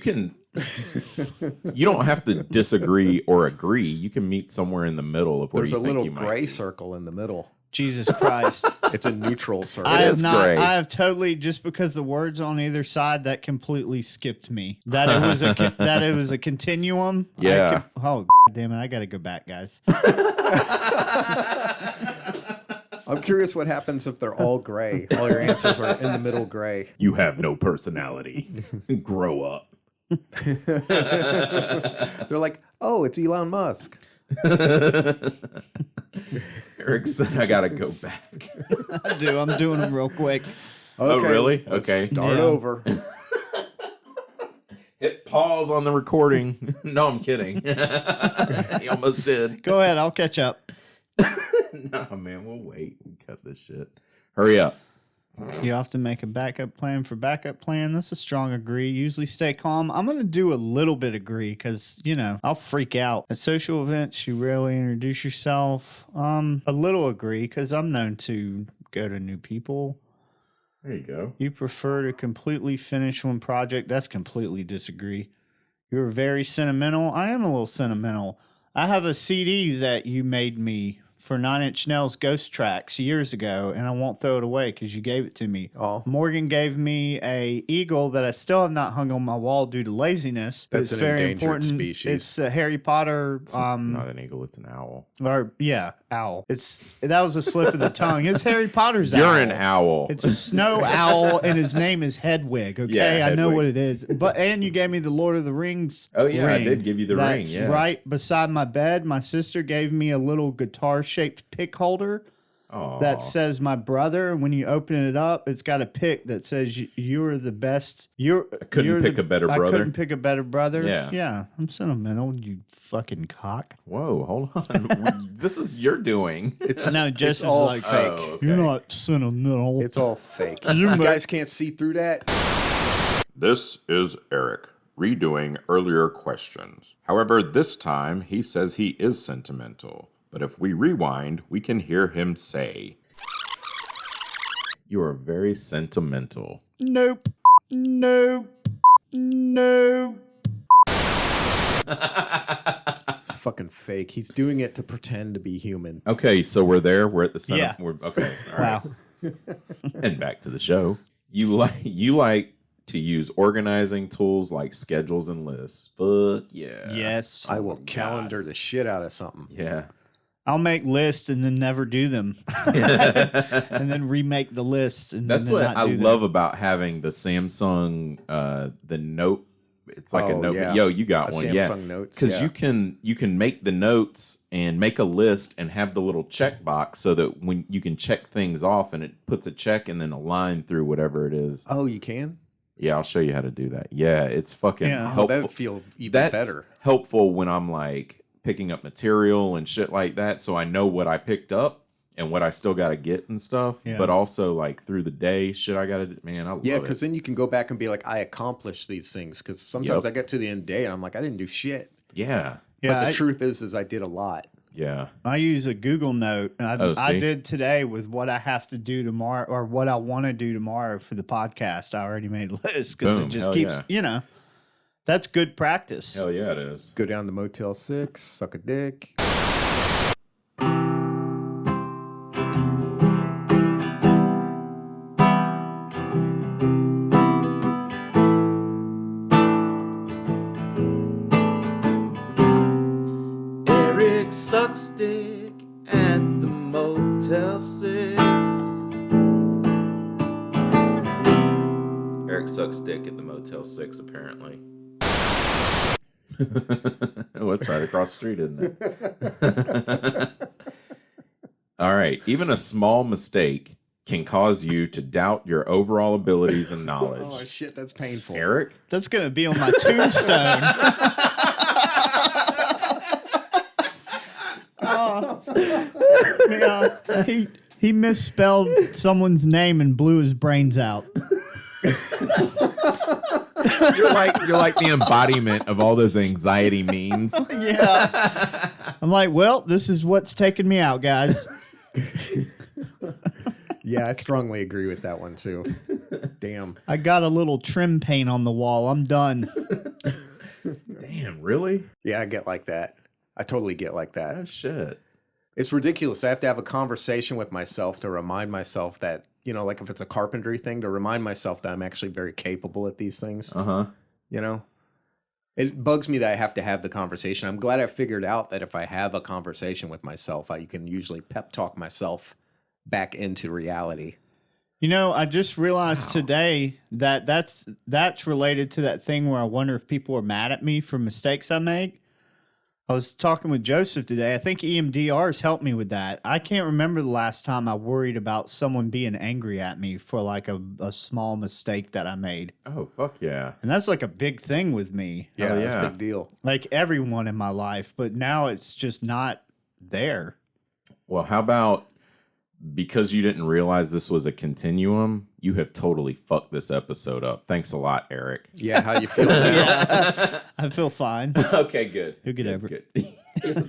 don't have to disagree or agree. You can meet somewhere in the middle of where There's you a think little you might gray be. circle in the middle. Jesus Christ. It's a neutral circle. I is gray. have totally, just because the words on either side, that completely skipped me. That it was a continuum. Yeah. Oh, damn it. I got to go back, guys. I'm curious what happens if they're all gray. All your answers are in the middle gray. You have no personality. Grow up. They're like, oh, it's Elon Musk. Eric said, I gotta go back. I do. I'm doing them real quick. Oh, really? Let's Okay. Start Yeah. over. Hit pause on the recording. No, I'm kidding. He almost did. Go ahead. I'll catch up. No, man, we'll wait and cut this shit. Hurry up. You have to make a backup plan for backup plan. That's a strong agree. Usually stay calm. I'm going to do a little bit agree because, I'll freak out. At social events, you rarely introduce yourself. A little agree because I'm known to go to new people. There you go. You prefer to completely finish one project. That's completely disagree. You're very sentimental. I am a little sentimental. I have a CD that you made me for 9 Inch Nails Ghost Tracks years ago, and I won't throw it away because you gave it to me. Oh. Morgan gave me a eagle that I still have not hung on my wall due to laziness. But That's it's an very endangered important. species. It's a Harry Potter. Not an eagle, it's an owl. Or yeah, owl. That was a slip of the tongue. It's Harry Potter's owl. You're an owl. It's a snow owl, and his name is Hedwig. Okay, Yeah, I know Hedwig. what it is. And you gave me the Lord of the Rings. Oh, yeah, I ring. did give you the ring, yeah. Right beside my bed. My sister gave me a little guitar-shaped pick holder Aw. that says my brother. And when you open it up, it's got a pick that says you're the best. I couldn't pick a better I brother? couldn't pick a better brother. Yeah. Yeah. I'm sentimental. You fucking cock. Whoa, hold on. This is your doing. It's No, just it's all like fake. Oh, okay. You're not sentimental. It's all fake. You guys can't see through that. This is Eric, redoing earlier questions. However, this time he says he is sentimental. But if we rewind, we can hear him say, You are very sentimental. Nope. Nope. Nope. It's fucking fake. He's doing it to pretend to be human. Okay, so we're there. We're at the center. Yeah. Okay. All right. Wow. And back to the show. You like to use organizing tools like schedules and lists. Fuck yeah. Yes. I will calendar the shit out of something. Yeah. I'll make lists and then never do them. And then remake the lists. And That's then what not I do them. love about having the Samsung the Note. It's like a Oh, note. yeah. Yo, you got A one. Samsung Notes, Because yeah. you can make the notes and make a list and have the little check box so that when you can check things off and it puts a check and then a line through whatever it is. Oh, you can? Yeah, I'll show you how to do that. Yeah, it's fucking Yeah. Oh, helpful. that would feel even That's better. helpful when I'm like picking up material and shit like that, so I know what I picked up and what I still got to get and stuff. Yeah. But also like through the day, shit I got to. Man, I love Yeah, it. because then you can go back and be like, I accomplished these things. Because sometimes Yep. I get to the end of the day and I'm like, I didn't do shit. Yeah, Yeah, But the truth is I did a lot. yeah. I use a Google Note. And Oh, I see? did today with what I have to do tomorrow or what I want to do tomorrow for the podcast. I already made a list because it Boom. just Hell keeps, yeah. That's good practice. Hell yeah, it is. Go down to Motel 6, suck a dick. Eric sucks dick at the Motel 6. Eric sucks dick at the Motel 6, apparently. Oh, it's right across the street, isn't it? All right. Even a small mistake can cause you to doubt your overall abilities and knowledge. Oh, shit, that's painful. Eric? That's going to be on my tombstone. Yeah, he misspelled someone's name and blew his brains out. You're like the embodiment of all those anxiety memes. Yeah. I'm like, well, this is what's taking me out, guys. Yeah, I strongly agree with that one, too. Damn. I got a little trim paint on the wall. I'm done. Damn, really? Yeah, I get like that. I totally get like that. Oh shit. It's ridiculous. I have to have a conversation with myself to remind myself that, like if it's a carpentry thing, to remind myself that I'm actually very capable at these things. Uh-huh. It bugs me that I have to have the conversation. I'm glad I figured out that if I have a conversation with myself, I can usually pep talk myself back into reality. I just realized today that that's related to that thing where I wonder if people are mad at me for mistakes I make. I was talking with Joseph today. I think EMDR has helped me with that. I can't remember the last time I worried about someone being angry at me for like a small mistake that I made. Oh, fuck yeah. And that's like a big thing with me. Yeah, that's yeah. a big deal. Like everyone in my life, but now it's just not there. Well, how about because you didn't realize this was a continuum, you have totally fucked this episode up. Thanks a lot, Eric. Yeah, how you feel now? Yeah. I feel fine. Okay, good. You'll get over it.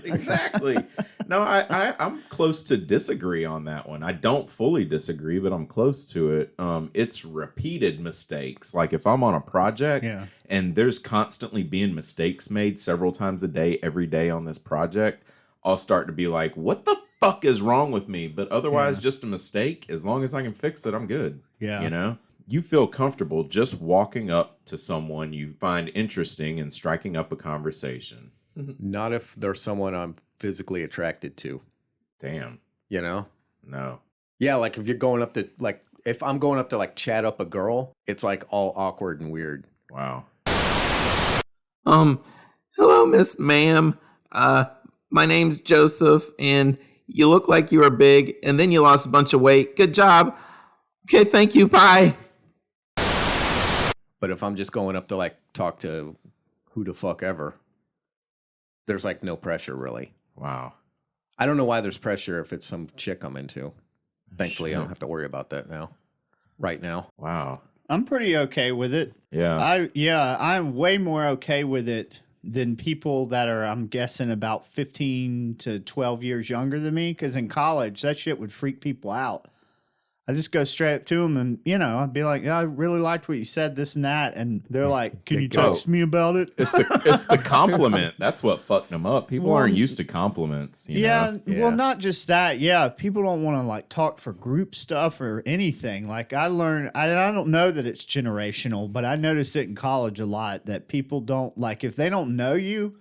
Exactly. No, I'm close to disagree on that one. I don't fully disagree, but I'm close to it. It's repeated mistakes. Like if I'm on a project and there's constantly being mistakes made several times a day, every day on this project, I'll start to be like, what the fuck is wrong with me? But otherwise, just a mistake. As long as I can fix it, I'm good. Yeah. You know? You feel comfortable just walking up to someone you find interesting and striking up a conversation. Not if they're someone I'm physically attracted to. Damn. You know? No. Yeah, like if you're going up to, like, if I'm going up to, like, chat up a girl, it's, like, all awkward and weird. Wow. Hello, Miss Ma'am. My name's Joseph, and you look like you were big, and then you lost a bunch of weight. Good job. Okay, thank you. Bye. But if I'm just going up to, like, talk to who the fuck ever, there's, like, no pressure, really. Wow. I don't know why there's pressure if it's some chick I'm into. Thankfully, I don't Shit. have to worry about that now. Right now. Wow. I'm pretty okay with it. Yeah. I'm way more okay with it than people that are, I'm guessing, about 15 to 12 years younger than me. Because in college, that shit would freak people out. I just go straight up to them and, I'd be like, yeah, I really liked what you said, this and that. And they're like, can you text me about it? It's the compliment. That's what fucked them up. People aren't used to compliments. You know? Well, not just that. Yeah, people don't want to like talk for group stuff or anything. Like I learned, I don't know that it's generational, but I noticed it in college a lot that people don't like if they don't know you,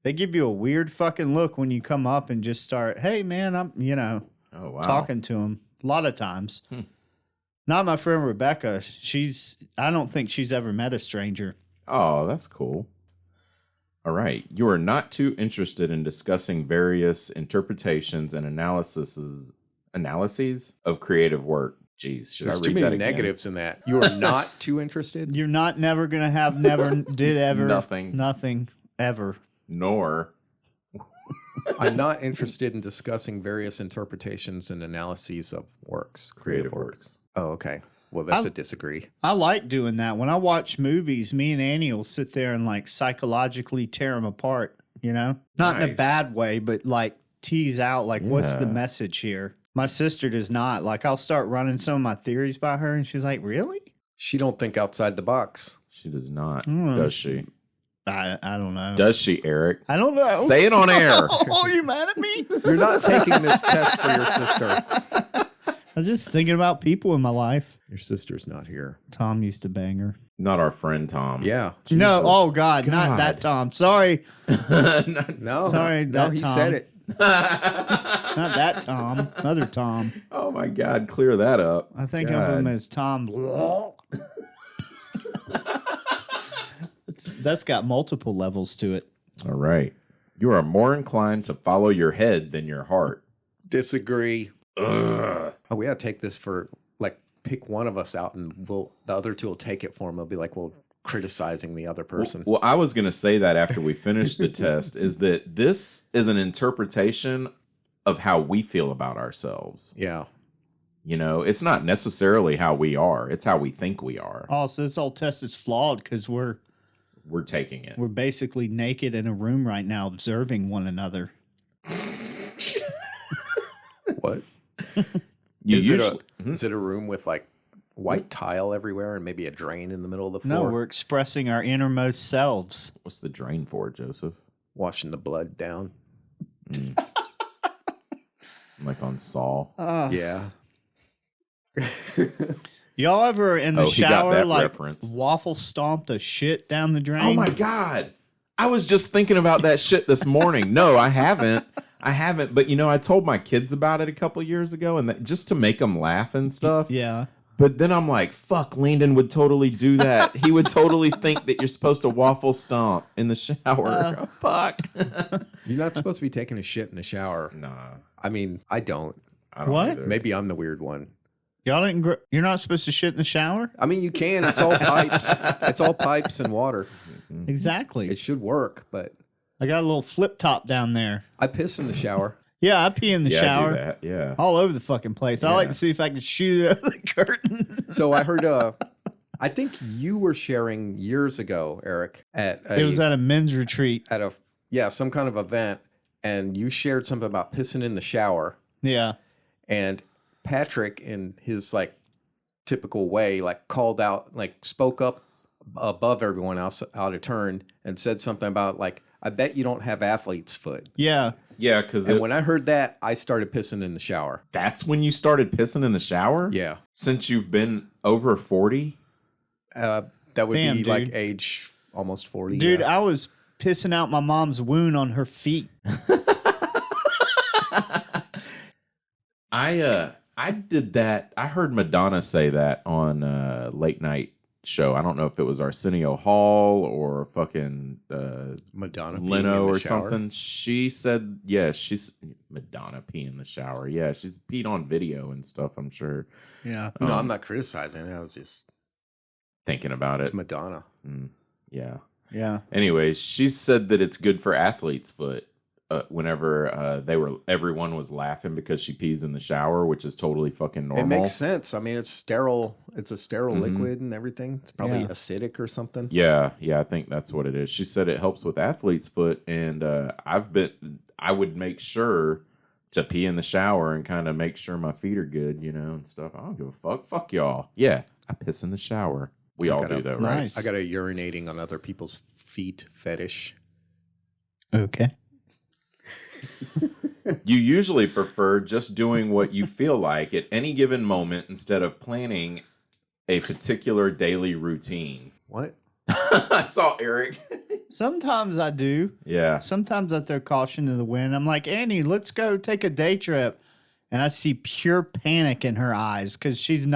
they give you a weird fucking look when you come up and just start, hey man, I'm Oh, wow. talking to them a lot of times. Not my friend Rebecca. I don't think she's ever met a stranger. Oh, that's cool. All right. You are not too interested in discussing various interpretations and analyses of creative work. Jeez, should There's I too read many that again? negatives in that. You are not too interested? You're not never going to have never did ever Nothing. ever. Nor. I'm not interested in discussing various interpretations and analyses of works. Creative works. Oh, okay. Well, that's a disagree. I like doing that. When I watch movies, me and Annie will sit there and like psychologically tear them apart, Not in a Nice. bad way, but like tease out like what's the Yeah. message here. My sister does not. Like I'll start running some of my theories by her and she's like, "Really?" She don't think outside the box. She does not. Mm. Does she? I don't know. Does she, Eric? I don't know. Say it on air. Oh, you mad at me? You're not taking this test for your sister. I'm just thinking about people in my life. Your sister's not here. Tom used to bang her. Not our friend Tom. Yeah. No, Jesus. oh God, not that Tom. Sorry, No. sorry, No, that he Tom. said it. not that Tom. Other Tom. Oh my God, clear that up. I think God. of him as Tom. That's got multiple levels to it. All right. You are more inclined to follow your head than your heart. Disagree. Ugh. Oh, we gotta take this for like pick one of us out, and the other two will take it for him. They'll be like, well, criticizing the other person. Well, I was going to say that after we finish the test is that this is an interpretation of how we feel about ourselves. Yeah. It's not necessarily how we are. It's how we think we are. Oh, so this whole test is flawed because we're Taking it. basically naked in a room right now observing one another. What? You Is usually, it a room with like white tile everywhere and maybe a drain in the middle of the No, floor? we're expressing our innermost selves. What's the drain for, Joseph? Washing the blood down. Like on Saul. Yeah. Y'all ever in the Oh, he got shower that like reference. waffle stomped a shit down the drain? Oh my God. I was just thinking about that shit this morning. No, I haven't. But I told my kids about it a couple years ago and just to make them laugh and stuff. Yeah. But then I'm like, fuck, Landon would totally do that. He would totally think that you're supposed to waffle stomp in the shower. Fuck. You're not supposed to be taking a shit in the shower. Nah. I mean, I don't. I don't What? either. Maybe I'm the weird one. Y'all didn't. You're not supposed to shit in the shower. I mean, you can. It's all pipes. It's all pipes and water. Exactly. It should work, but I got a little flip top down there. I piss in the shower. Yeah, I pee in the Yeah, I do shower that. Yeah. all over the fucking place. I like to see if I can shoot it out of the curtain. So I heard I think you were sharing years ago, Eric, at It was at a men's retreat. some kind of event, and you shared something about pissing in the shower. Yeah. And Patrick, in his like typical way, like called out, like spoke up above everyone else out of turn and said something about like, I bet you don't have athlete's foot. Yeah. Yeah, because And when I heard that, I started pissing in the shower. that's when you started pissing in the shower? Yeah. Since you've been over 40? That would Damn, be like dude. age almost 40. Dude, yeah. I was pissing out my mom's wound on her feet. I did that. I heard Madonna say that on a late night show. I don't know if it was Arsenio Hall or fucking Madonna peeing Leno in the or shower. something. She said, yeah, she's Madonna pee in the shower. Yeah, she's peed on video and stuff, I'm sure. Yeah. No, I'm not criticizing it. I was just Thinking about it. it's Madonna. Yeah. Yeah. Anyways, she said that it's good for athlete's foot. Whenever everyone was laughing because she pees in the shower, which is totally fucking normal. It makes sense. I mean, it's sterile. It's a sterile Mhm. liquid and everything. It's probably Yeah. acidic or something. Yeah, I think that's what it is. She said it helps with athlete's foot, and I would make sure to pee in the shower and kind of make sure my feet are good, and stuff. I don't give a fuck. Fuck y'all. Yeah, I piss in the shower. We all do that, right? Nice. I got a urinating on other people's feet fetish. Okay. You usually prefer just doing what you feel like at any given moment instead of planning a particular daily routine. What? I saw Eric. Sometimes I do. Yeah. Sometimes I throw caution to the wind. I'm like, Annie, let's go take a day trip. And I see pure panic in her eyes because she's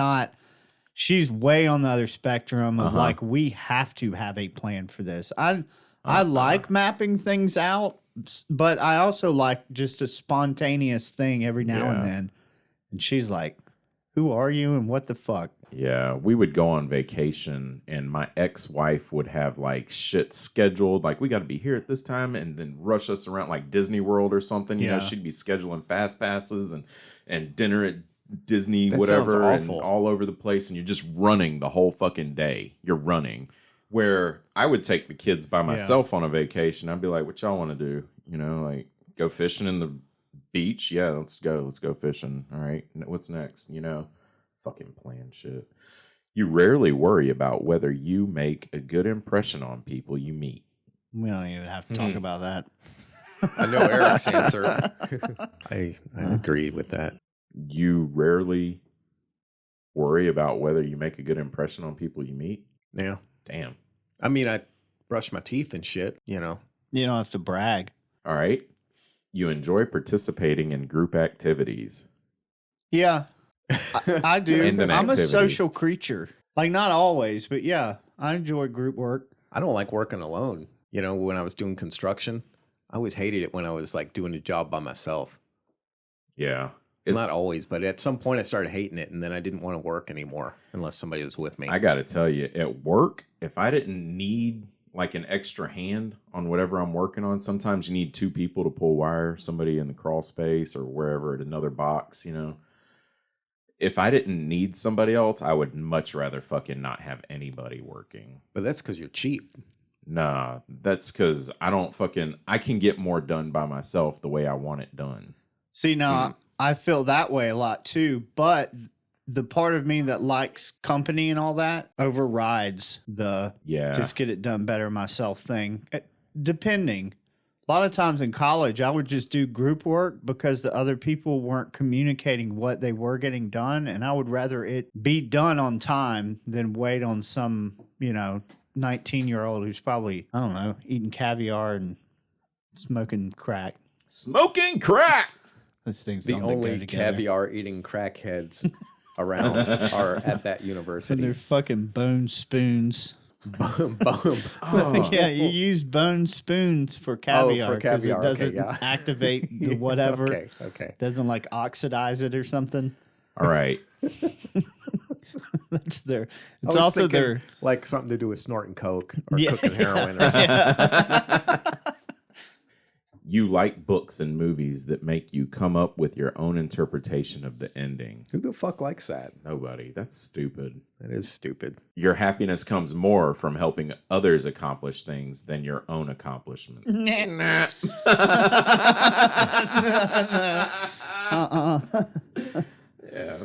way on the other spectrum of like, we have to have a plan for this. I like mapping things out, but I also like just a spontaneous thing every now and Yeah. then. And she's like, who are you and what the fuck? Yeah, we would go on vacation and my ex-wife would have like shit scheduled. Like we got to be here at this time and then rush us around like Disney World or something. You know, Yeah. she'd be scheduling fast passes and dinner at Disney, That whatever, sounds and awful. all over the place. And you're just running the whole fucking day. You're running. Where I would take the kids by myself on a vacation. I'd be like, what y'all want to do? Like go fishing in the beach? Yeah, let's go. Let's go fishing. All right. What's next? Fucking plan shit. You rarely worry about whether you make a good impression on people you meet. We don't even have to talk about that. I know Eric's answer. I agree with that. You rarely worry about whether you make a good impression on people you meet. Yeah. Damn. I mean, I brush my teeth and shit, You don't have to brag. All right. You enjoy participating in group activities. Yeah, I do. And an I'm a activity. social creature. Like, not always, but yeah, I enjoy group work. I don't like working alone. When I was doing construction, I always hated it when I was like doing a job by myself. Yeah. Not always, but at some point I started hating it, and then I didn't want to work anymore unless somebody was with me. I got to tell you, at work, if I didn't need like an extra hand on whatever I'm working on, sometimes you need two people to pull wire, somebody in the crawl space or wherever at another box, If I didn't need somebody else, I would much rather fucking not have anybody working. But that's because you're cheap. Nah, that's because I can get more done by myself the way I want it done. See, now I feel that way a lot too, but the part of me that likes company and all that overrides the Yeah. just get it done better myself thing. Depending. A lot of times in college, I would just do group work because the other people weren't communicating what they were getting done. And I would rather it be done on time than wait on some, 19-year-old who's probably, I don't know, eating caviar and smoking crack. Smoking crack! Those things The don't go only together. caviar eating crackheads around are at that And university. they're fucking bone spoons. Boom. Yeah, you use bone spoons for caviar because caviar, it okay, doesn't yeah. activate the whatever. Okay. Doesn't like oxidize it or something. All right. That's their. I It's was also thinking, their. like something to do with snorting coke or Yeah. cooking heroin or something. You like books and movies that make you come up with your own interpretation of the ending. Who the fuck likes that? Nobody. That's stupid. That is stupid. Your happiness comes more from helping others accomplish things than your own accomplishments. Yeah.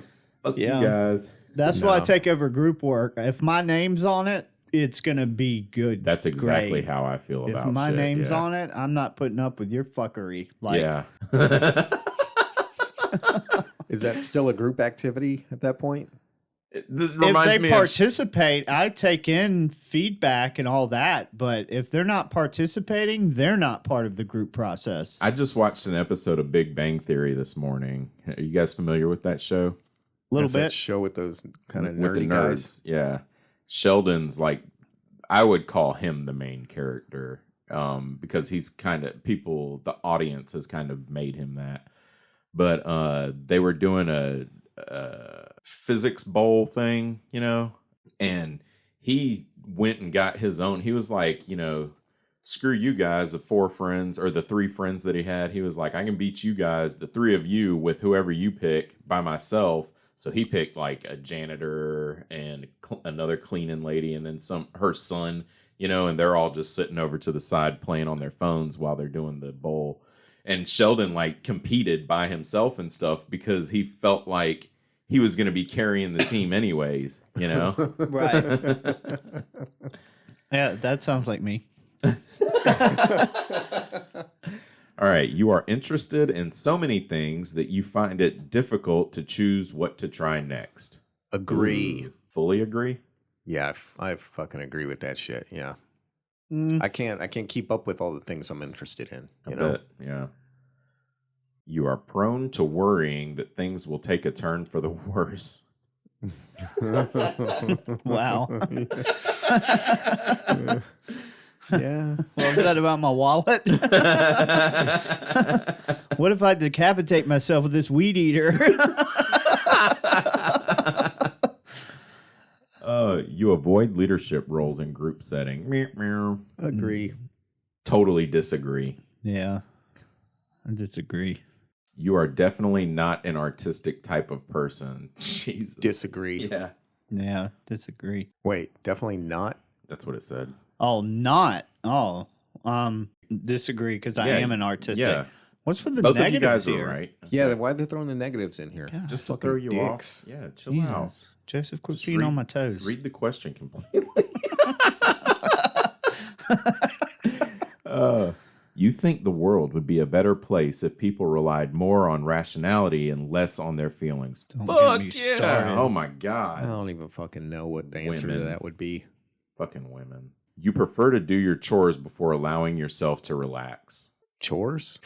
Fuck Yeah. you guys. That's why I No. take over group work. If my name's on it, it's going to be good. That's exactly grade. how I feel about If my shit, name's yeah. on it, I'm not putting up with your fuckery. Like, Yeah. Is that still a group activity at that point? This if reminds they me participate, I take in feedback and all that. But if they're not participating, they're not part of the group process. I just watched an episode of Big Bang Theory this morning. Are you guys familiar with that show? A little That's that bit. show with those kind of With the nerdy nerds. guys. Yeah. Sheldon's like, I would call him the main character because he's kind of, the audience has kind of made him that. But they were doing a physics bowl thing, you know, and he went and got his own. He was like, you know, screw you guys, the 4 friends or the 3 friends that he had. He was like, I can beat you guys, the 3 of you, with whoever you pick by myself. So he picked like a janitor and another cleaning lady and then her son, you know, and they're all just sitting over to the side playing on their phones while they're doing the bowl. And Sheldon like competed by himself and stuff because he felt like he was going to be carrying the team anyways, you know? Right. Yeah, that sounds like me. All right. You are interested in so many things that you find it difficult to choose what to try next. Agree. Fully agree? Yeah, I fucking agree with that shit. Yeah. Mm. I can't keep up with all the things I'm interested in. I You know? bet. Yeah. You are prone to worrying that things will take a turn for the worse. Wow. Yeah. What was that about my wallet? What if I decapitate myself with this weed eater? You avoid leadership roles in group setting. Meow, meow. Agree. Totally disagree. Yeah, I disagree. You are definitely not an artistic type of person. Jesus. Disagree. Yeah. Yeah, disagree. Wait, definitely not. That's what it said. Oh, not. Oh, disagree because I Yeah, am an artistic. Yeah. What's with the Both of you negatives guys here? are right. Yeah, then why are they throwing the negatives in here? God, Just to Fucking throw you dicks. off. Yeah, chill Jesus. out. Joseph, quit Just being read- on my toes. Read the question completely. You think the world would be a better place if people relied more on rationality and less on their feelings? Don't Fuck get me yeah! started. Oh my I god! don't even fucking know what the answer to Women. that would be. Fucking women. You prefer to do your chores before allowing yourself to relax. Chores?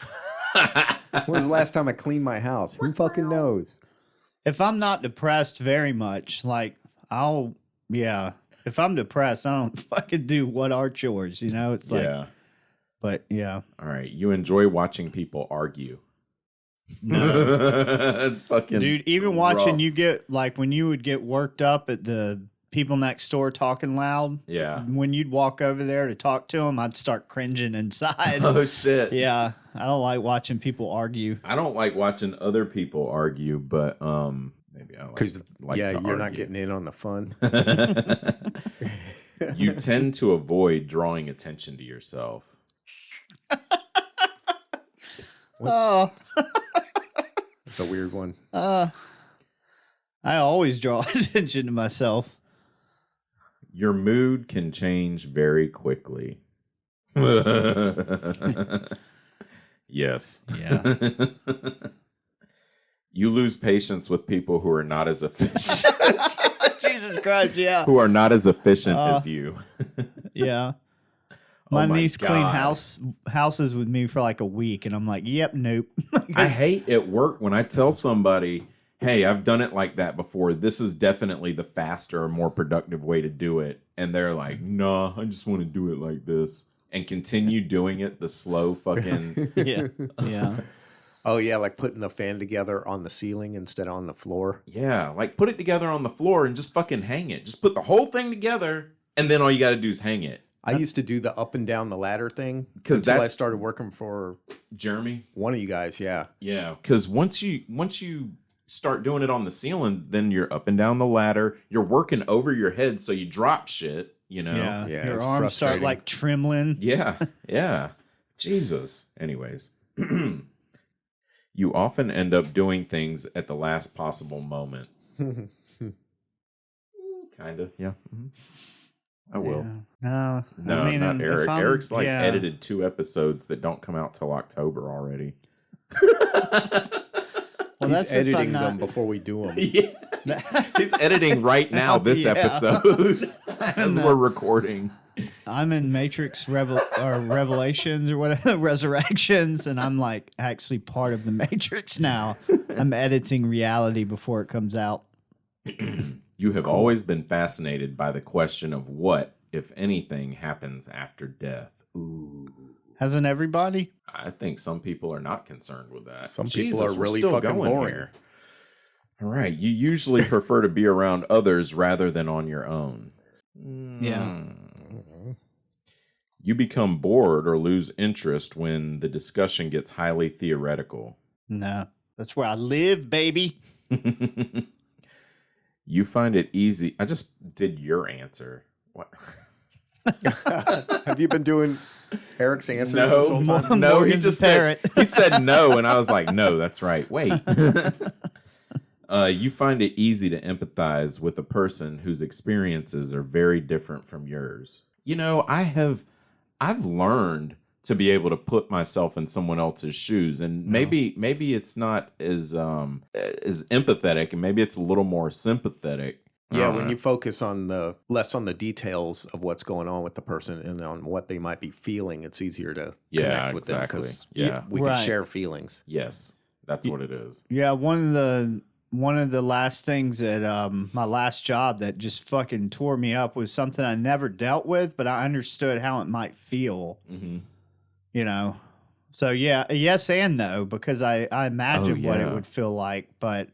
When was the last time I cleaned my house? Who fucking knows? If I'm not depressed very much, like if I'm depressed, I don't fucking do what are chores, you know? It's like, Yeah. but yeah. All right. You enjoy watching people argue. No. It's fucking Dude, even watching rough. you get, like, when you would get worked up at the people next door talking loud, Yeah. when you'd walk over there to talk to them, I'd start cringing inside. Oh shit. Yeah, I don't like watching people argue. I don't like watching other people argue, but maybe I Because like yeah, to you're not argue. getting in on the fun. You tend to avoid drawing attention to yourself. Oh, It's a weird one. I always draw attention to myself. Your mood can change very quickly. Yes. Yeah. You lose patience with people who are not as efficient Jesus Christ, yeah. who are not as efficient as you. Yeah. My Oh my niece cleaned God. houses with me for like a week, and I'm like, yep, nope. I hate at work when I tell somebody, hey, I've done it like that before. This is definitely the faster or more productive way to do it. And they're like, nah, I just want to do it like this. And continue doing it the slow fucking... Yeah. Yeah. Oh yeah, like putting the fan together on the ceiling instead of on the floor. Yeah, like put it together on the floor and just fucking hang it. Just put the whole thing together, and then all you got to do is hang it. I used to do the up and down the ladder thing 'Cause until I that's- started working for Jeremy? one of you guys. Yeah, Yeah, because once you start doing it on the ceiling, then you're up and down the ladder. You're working over your head, so you drop shit. You know. Yeah. Yeah, Your it's arms start frustrating. like trembling. Yeah. Yeah. Jesus. Anyways, you often end up doing things at the last possible moment. Kind of. Yeah. Mhm. I will. No, No, I mean, not if Eric. I'm- Eric's like yeah. edited 2 episodes that don't come out till October already. Well, He's that's if I'm editing not- them before we do them. Yeah. He's editing right now this Yeah. episode as we're recording. I'm in Matrix Revelations or whatever, Resurrections, and I'm like actually part of the Matrix now. I'm editing reality before it comes out. You have always been fascinated by the question of what, if anything, happens after death. Ooh. Hasn't everybody? I think some people are not concerned with that. Some people are we're really still fucking going boring. here. All right. You usually prefer to be around others rather than on your own. Yeah. You become bored or lose interest when the discussion gets highly theoretical. No, that's where I live, baby. You find it easy. I just did your answer. What? Have you been doing Eric's answers this whole time? No, he Morgan's just a parrot. said he said no, and I was like, no, that's right. Wait. You find it easy to empathize with a person whose experiences are very different from yours. You know, I've learned to be able to put myself in someone else's shoes, and maybe it's not as empathetic, and maybe it's a little more sympathetic. Yeah, when you focus on less on the details of what's going on with the person and on what they might be feeling, it's easier to connect with them because we Right. can share feelings. Yes, that's what it is. Yeah, one of the last things at my last job that just fucking tore me up was something I never dealt with, but I understood how it might feel. Mm-hmm. You know, so yeah, yes and no, because I imagine what it yeah. would feel like, but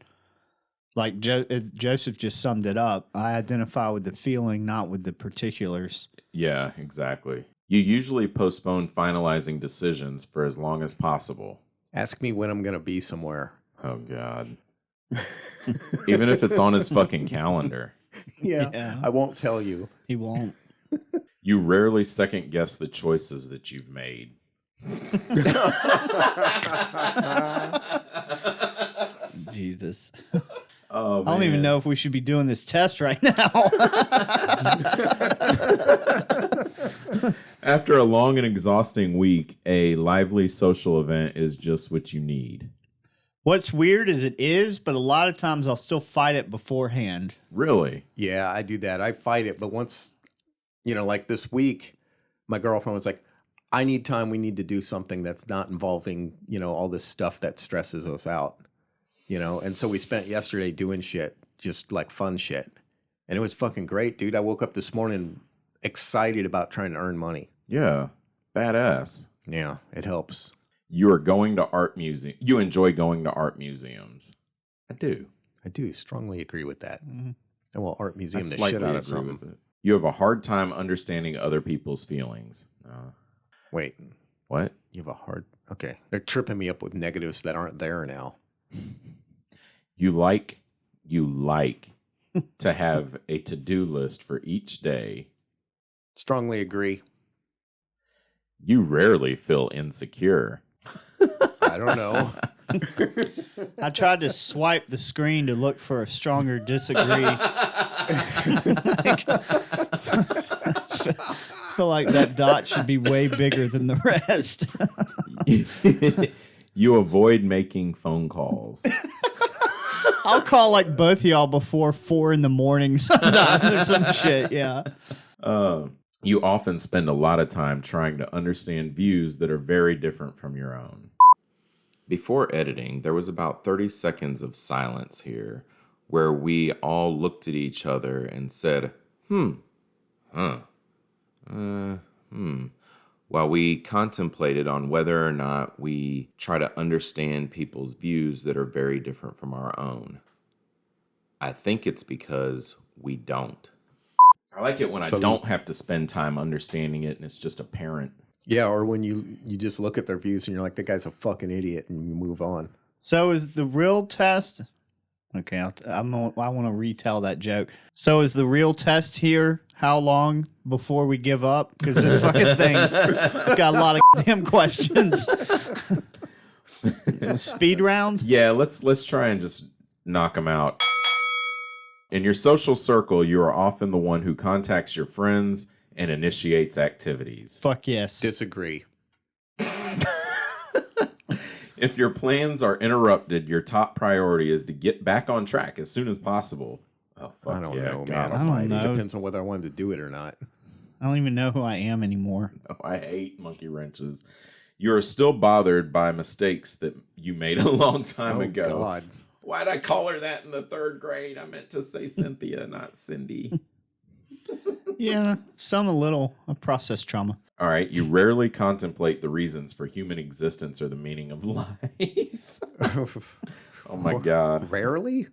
like Joseph just summed it up. I identify with the feeling, not with the particulars. Yeah, exactly. You usually postpone finalizing decisions for as long as possible. Ask me when I'm going to be somewhere. Oh, God. Even if it's on his fucking calendar. Yeah, I won't tell you. He won't. You rarely second guess the choices that you've made. Jesus. Oh, I don't even man. know if we should be doing this test right now. After a long and exhausting week, a lively social event is just what you need. What's weird is it is, but a lot of times I'll still fight it beforehand. Really? Yeah, I do that. I fight it. But once, like this week, my girlfriend was like, I need time. We need to do something that's not involving, all this stuff that stresses us out, And so we spent yesterday doing shit, just like fun shit. And it was fucking great, dude. I woke up this morning excited about trying to earn money. Yeah. Badass. Yeah, it helps. You are going to art museum. You enjoy going to art museums. I do. I do strongly agree with that. Mhm. And well, art I museum the slightly shit out agree of something. with it. You have a hard time understanding other people's feelings. Wait, What? you have a hard. Okay, they're tripping me up with negatives that aren't there now. You like to have a to-do list for each day. Strongly agree. You rarely feel insecure. I don't know. I tried to swipe the screen to look for a stronger disagree. I feel like that dot should be way bigger than the rest. You avoid making phone calls. I'll call like both of y'all before 4 a.m. sometimes or some shit. Yeah. You often spend a lot of time trying to understand views that are very different from your own. Before editing, there was about 30 seconds of silence here where we all looked at each other and said, while we contemplated on whether or not we try to understand people's views that are very different from our own. I think it's because we don't. I like it when I don't have to spend time understanding it and it's just apparent. Yeah, or when you just look at their views and you're like, that guy's a fucking idiot, and you move on. So is the real test? Okay, I want to retell that joke. So is the real test here? How long before we give up? Because this fucking thing, it's got a lot of damn questions. Speed round? Yeah, let's try and just knock them out. In your social circle, you are often the one who contacts your friends and initiates activities. Fuck yes. Disagree. If your plans are interrupted, your top priority is to get back on track as soon as possible. Oh, fuck I don't yeah, know, God man. I don't almighty. know. Depends on whether I wanted to do it or not. I don't even know who I am anymore. Oh, I hate monkey wrenches. You are still bothered by mistakes that you made a long time ago. God. Why'd I call her that in the 3rd grade? I meant to say Cynthia, not Cindy. Yeah, some a little of process trauma. All right. You rarely contemplate the reasons for human existence or the meaning of life. Oh, my God. Rarely?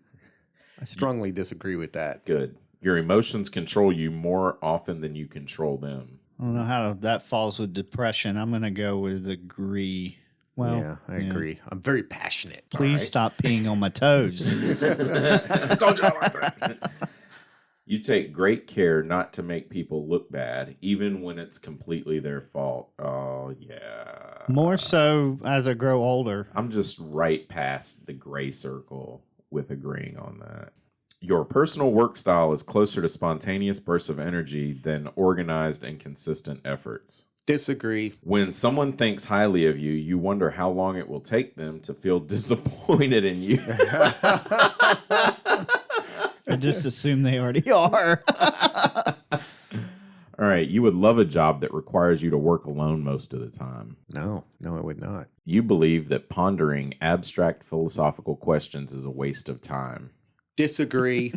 I strongly disagree with that. Good. Your emotions control you more often than you control them. I don't know how that falls with depression. I'm going to go with agree. Well, yeah, I agree. I'm very passionate. Please stop peeing on my toes. Don't you like that? You take great care not to make people look bad, even when it's completely their fault. Oh, yeah. More so as I grow older. I'm just right past the gray circle with agreeing on that. Your personal work style is closer to spontaneous bursts of energy than organized and consistent efforts. Disagree. When someone thinks highly of you, you wonder how long it will take them to feel disappointed in you. I just assume they already are. All right, you would love a job that requires you to work alone most of the time. No, I would not. You believe that pondering abstract philosophical questions is a waste of time. Disagree.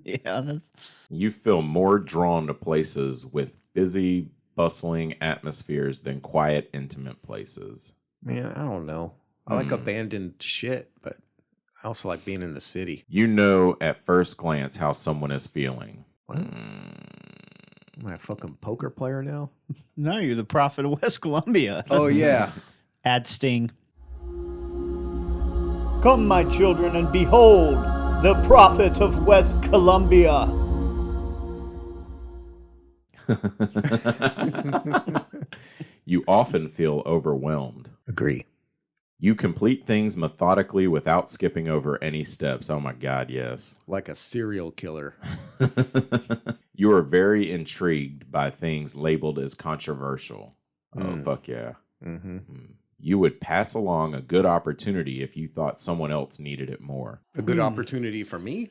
Yeah, that's... You feel more drawn to places with busy, bustling atmospheres than quiet, intimate places. Man, I don't know. I like abandoned shit, but I also like being in the city. You know at first glance how someone is feeling. What? Am I a fucking poker player now? No, you're the prophet of West Columbia. Oh, yeah. Ad sting. Come, my children, and behold the prophet of West Columbia. You often feel overwhelmed. Agree. You complete things methodically without skipping over any steps. Oh my God, yes. Like a serial killer. You are very intrigued by things labeled as controversial. Oh, fuck yeah. Mm-hmm. You would pass along a good opportunity if you thought someone else needed it more. A good opportunity for me?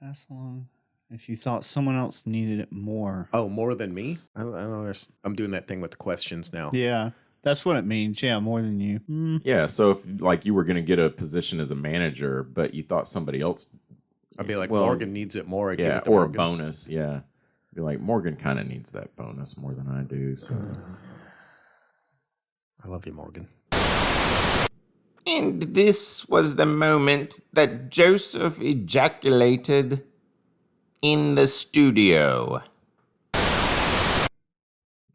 Pass along. If you thought someone else needed it more. Oh, more than me? I don't understand. I'm doing that thing with the questions now. Yeah, that's what it means. Yeah, more than you. Yeah, so if like you were going to get a position as a manager, but you thought somebody else, I'd be like, well, Morgan needs it more. I'd give yeah, it to or Morgan. a bonus, yeah. Be like, Morgan kind of needs that bonus more than I do. So. I love you, Morgan. And this was the moment that Joseph ejaculated in the studio.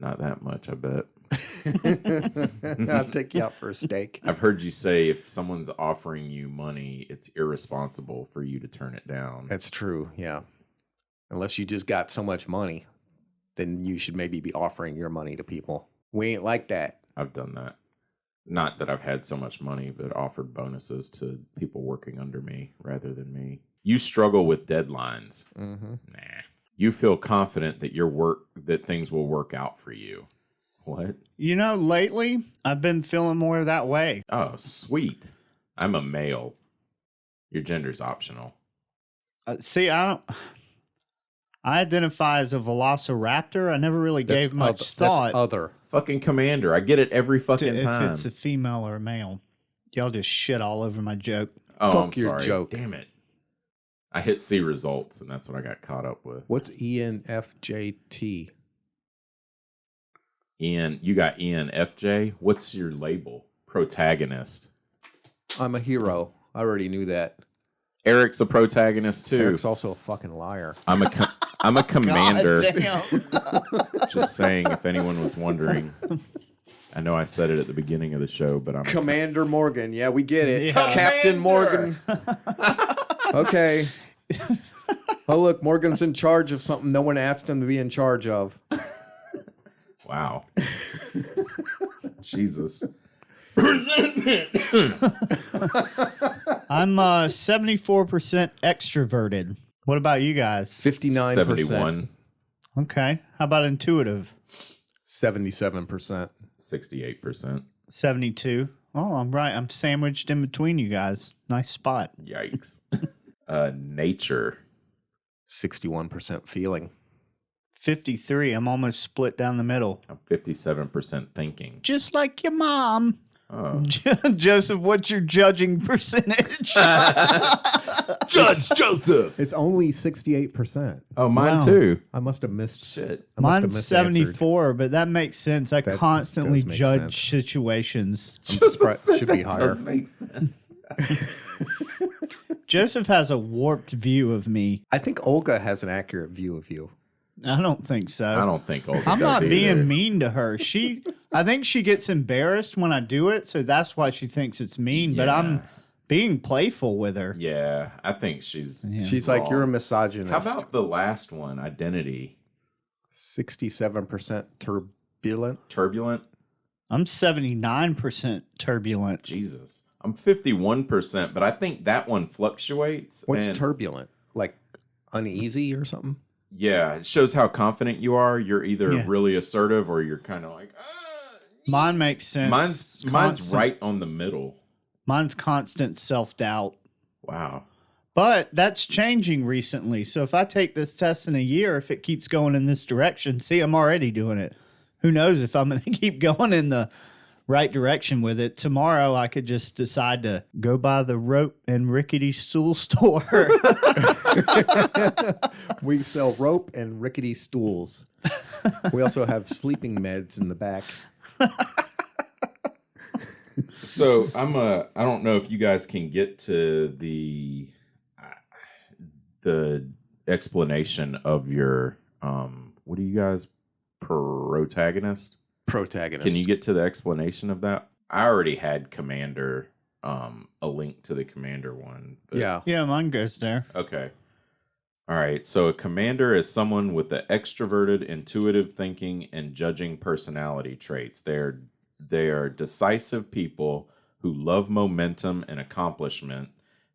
Not that much, I bet. I'll take you out for a steak. I've heard you say if someone's offering you money, it's irresponsible for you to turn it down. That's true, yeah. Unless you just got so much money, then you should maybe be offering your money to people. We ain't like that. I've done that. Not that I've had so much money, but offered bonuses to people working under me rather than me. You struggle with deadlines. Mm-hmm. Nah. You feel confident that things will work out for you. What? You know, lately, I've been feeling more that way. Oh, sweet. I'm a male. Your gender's optional. See, I identify as a velociraptor. I never really gave much thought. That's other. Fucking commander. I get it every fucking if time. it's a female or a male. Y'all just shit all over my joke. Oh, Fuck I'm your sorry. joke. Damn it. I hit see results, and that's what I got caught up with. What's ENFJT? Ian, you got ENFJ. What's your label? Protagonist. I'm a hero. I already knew that. Eric's a protagonist too. Eric's also a fucking liar. I'm a commander. God damn. Just saying, if anyone was wondering. I know I said it at the beginning of the show, but I'm Commander Morgan. Yeah, we get it. Yeah. Captain Morgan. Okay. Oh, look, Morgan's in charge of something no one asked him to be in charge of. Wow. Jesus. I'm 74% extroverted. What about you guys? 59%. 71, Okay. How about intuitive? 77%. 68%. 72. Oh, I'm right. I'm sandwiched in between you guys. Nice spot. Yikes. Nature. 61% feeling. 53. I'm almost split down the middle. I'm 57% thinking. Just like your mom. Oh. Joseph, what's your judging percentage? Judge Joseph. It's only 68%. Oh, mine Wow. too. I must have missed. Shit. I must have Mine's misanswered. 74, but that makes sense. I That constantly does make judge sense. situations. I'm surprised. Should be higher. Does make sense. Joseph has a warped view of me. I think Olga has an accurate view of you. I don't think so. I don't think Olga I'm does not either. being mean to her. I think she gets embarrassed when I do it, so that's why she thinks it's mean. But I'm Yeah. being playful with her. Yeah, I think she's. She's like, you're a wrong. misogynist. How about the last one? Identity. 67% turbulent? Turbulent. I'm 79% turbulent. Jesus. I'm 51%, but I think that one fluctuates. What's and- turbulent? Like uneasy or something? Yeah, it shows how confident you are. You're either Yeah. really assertive or you're kind of like, Mine makes sense. mine's Constant- right on the middle. Mine's constant self-doubt. Wow. But that's changing recently. So if I take this test in a year, if it keeps going in this direction, see, I'm already doing it. Who knows if I'm going to keep going in the right direction with it. Tomorrow, I could just decide to go by the rope and rickety stool store. We sell rope and rickety stools. We also have sleeping meds in the back. So I don't know if you guys can get to the explanation of your what do you guys protagonist? Protagonist. Can you get to the explanation of that? I already had Commander, a link to the Commander one. But Yeah. Yeah, mine goes there. Okay. All right. So a commander is someone with the extroverted, intuitive thinking and judging personality traits. They are decisive people who love momentum and accomplishment.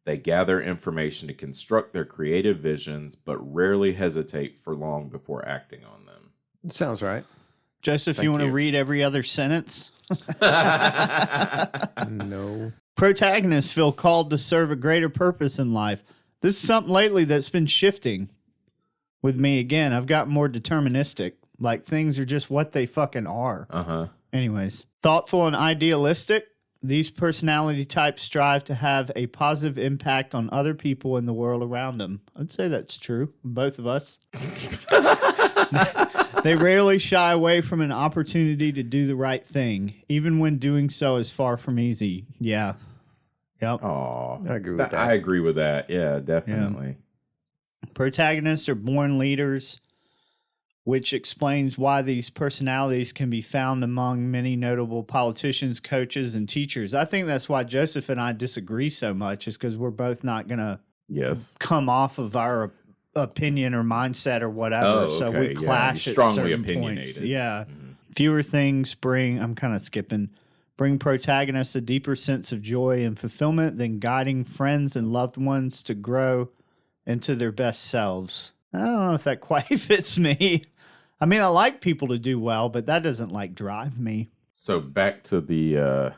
They gather information to construct their creative visions, but rarely hesitate for long before acting on them. Sounds right. Joseph, Thank you want to you. read every other sentence? No. Protagonists feel called to serve a greater purpose in life. This is something lately that's been shifting with me again. I've gotten more deterministic. Like things are just what they fucking are. Uh-huh. Anyways, thoughtful and idealistic. These personality types strive to have a positive impact on other people in the world around them. I'd say that's true. Both of us. They rarely shy away from an opportunity to do the right thing, even when doing so is far from easy. Yeah. Yep. Aw. I agree with that. I agree with that. Yeah, definitely. Protagonists are born leaders, which explains why these personalities can be found among many notable politicians, coaches, and teachers. I think that's why Joseph and I disagree so much, is because we're both not going to Yes. come off of our opinion or mindset or whatever. Oh, So okay. we Yeah, clash you're at strongly certain opinionated. points. Yeah. Mhm. Fewer things I'm kind of skipping, bring protagonists a deeper sense of joy and fulfillment than guiding friends and loved ones to grow into their best selves. I don't know if that quite fits me. I mean, I like people to do well, but that doesn't like drive me. So back to the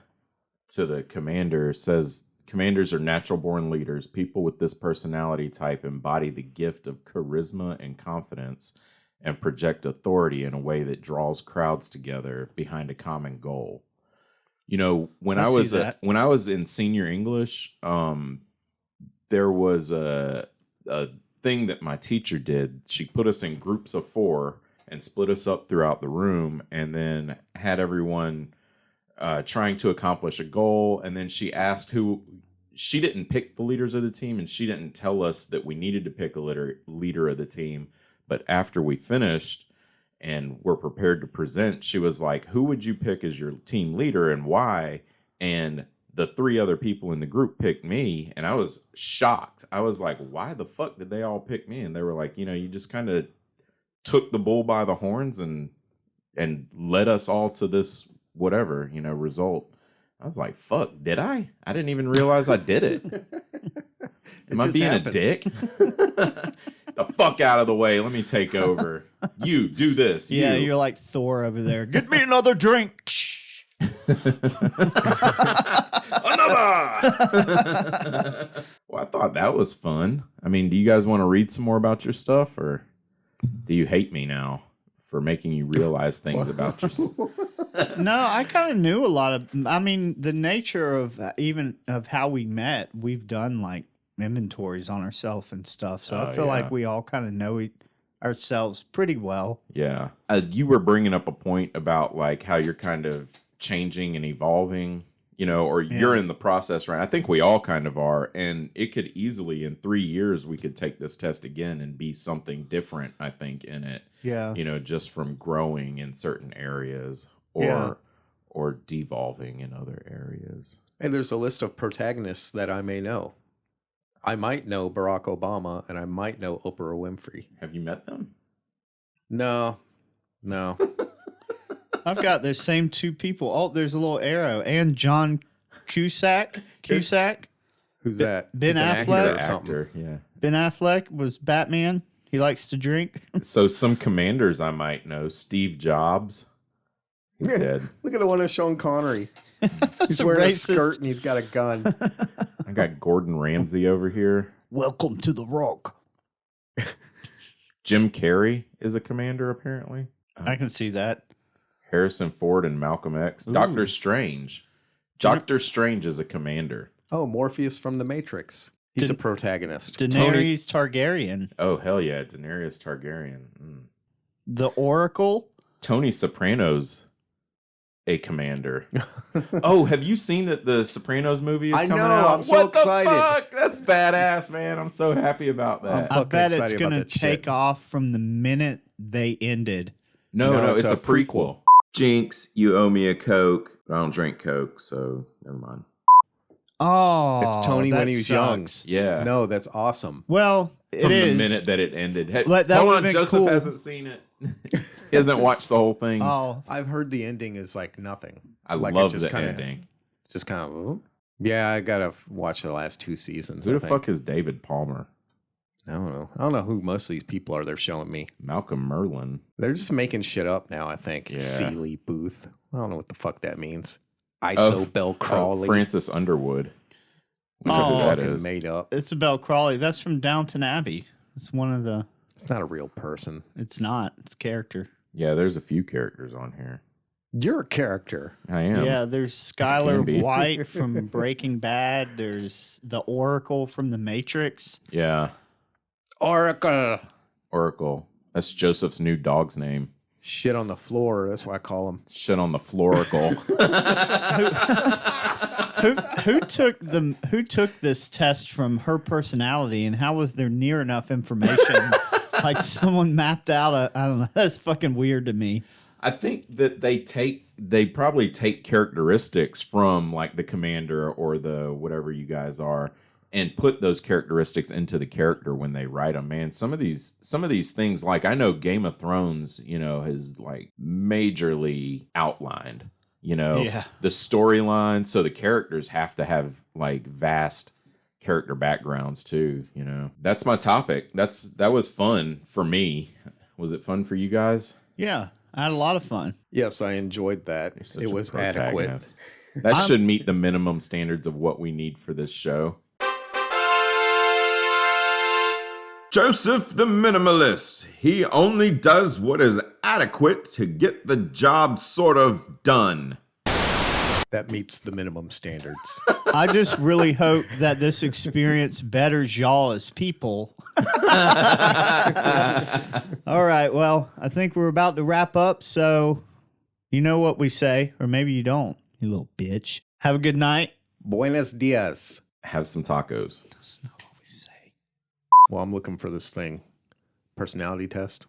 commander. It says commanders are natural born leaders. People with this personality type embody the gift of charisma and confidence and project authority in a way that draws crowds together behind a common goal. You know, when I I see was that. when I was in senior English, there was a thing that my teacher did. She put us in groups of 4 and split us up throughout the room, and then had everyone trying to accomplish a goal. And then she asked who. She didn't pick the leaders of the team, and she didn't tell us that we needed to pick a leader of the team. But after we finished and were prepared to present, she was like, "Who would you pick as your team leader and why?" And the 3 other people in the group picked me, and I was shocked. I was like, "Why the fuck did they all pick me?" And they were like, you just kind of took the bull by the horns and led us all to this whatever, result. I was like, fuck, did I? I didn't even realize I did it. Am I just being happens. a dick? The fuck out of the way. Let me take over. You do this. Yeah, you. you're like Thor over there. Get me another drink. Another. Well, I thought that was fun. I mean, do you guys want to read some more about your stuff, or do you hate me now for making you realize things about yourself? No, I kind of knew a lot of. I mean, the nature of even of how we met. We've done like inventories on ourselves and stuff, so I feel like we all kind of know ourselves pretty well. Yeah. You were bringing up a point about like how you're kind of changing and evolving, you know, or you're in the process, right? I think we all kind of are. And it could easily, in 3 years, we could take this test again and be something different, I think, in it. Yeah. You know, just from growing in certain areas or devolving in other areas. And there's a list of protagonists that I may know. I might know Barack Obama and I might know Oprah Winfrey. Have you met them? No. I've got those same two people. Oh, there's a little arrow. And John Cusack. Who's that? Ben He's an actor Affleck? or something. Actor, yeah. Ben Affleck was Batman. He likes to drink. So some commanders I might know. Steve Jobs. He's dead. Look at the one of Sean Connery. He's wearing a skirt and he's got a gun. I got Gordon Ramsay over here. Welcome to the Rock. Jim Carrey is a commander, apparently. I can see that. Harrison Ford and Malcolm X. Ooh. Doctor Strange. Doctor Strange is a commander. Oh, Morpheus from The Matrix. He's a protagonist. Daenerys Targaryen. Oh, hell yeah. Daenerys Targaryen. The Oracle. Tony Soprano's a commander. Oh, have you seen that the Sopranos movie is I coming know, out? I'm so excited. The fuck? That's badass, man. I'm so happy about that. I bet it's excited going to about that take shit. off from the minute they ended. No, it's it's a a prequel. Jinx, you owe me a Coke. But I don't drink Coke, so never mind. Oh, It's Tony that when he was young. sucks. Yeah. No, that's awesome. Well, it From is. the minute that it ended. Hey, But that hold would've on, been Joseph cool. hasn't seen it. He hasn't watched the whole thing. Oh, I've heard the ending is like nothing. I like love it the kinda, ending. Just kind of. Yeah, I gotta watch the last 2 seasons. Who I the think. fuck is David Palmer? I don't know who most of these people are. They're showing me. Malcolm Merlin. They're just making shit up now. I think. Yeah. Sealy Booth. I don't know what the fuck that means. Isobel Crawley. Francis Underwood. It's Oh, that fucking is. made up. Isabel Crawley. That's from Downton Abbey. It's one of the. It's not a real person. It's not. It's character. Yeah, there's a few characters on here. You're a character. I am. Yeah, there's Can be. Skylar White from Breaking Bad. There's the Oracle from The Matrix. Yeah. Oracle. Oracle. That's Joseph's new dog's name. Shit on the floor. That's what I call him. Shit on the floracle. Who took this test from her personality, and how was there near enough information? Like someone mapped out I don't know. That's fucking weird to me. I think that they probably take characteristics from like the commander or the whatever you guys are and put those characteristics into the character when they write them. Man, some of these things, like I know Game of Thrones, you know, has like majorly outlined, you know, the storyline. So the characters have to have like vast character backgrounds too, you know. That's my topic. That was fun for me. Was it fun for you guys? Yeah, I had a lot of fun. Yes, I enjoyed that. You're such It a was adequate. protagonist. That should meet the minimum standards of what we need for this show. Joseph the Minimalist. He only does what is adequate to get the job sort of done. That meets the minimum standards. I just really hope that this experience betters y'all as people. All right, well, I think we're about to wrap up, so you know what we say, or maybe you don't, you little bitch. Have a good night. Buenos dias. Have some tacos. That's not what we say. Well, I'm looking for this thing. Personality test.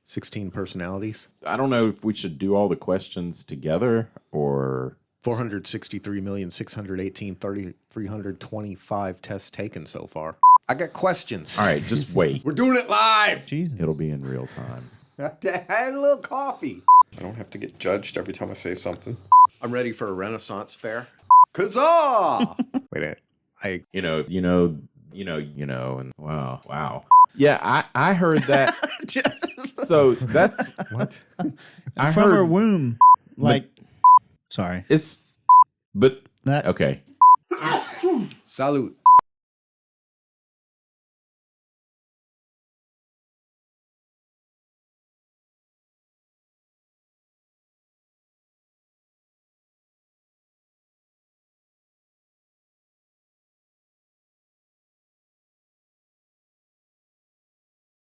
16 personalities. I don't know if we should do all the questions together or 463,618,325 tests taken so far. I got questions. all right, just wait. We're doing it live. Jesus. It'll be in real time. I had a little coffee. I don't have to get judged every time I say something. I'm ready for a Renaissance fair. Kazaa! Wait a minute. You know and wow. Yeah, I heard that. So that's What? I From her heard womb. Like, sorry. it's, but That okay. Salute.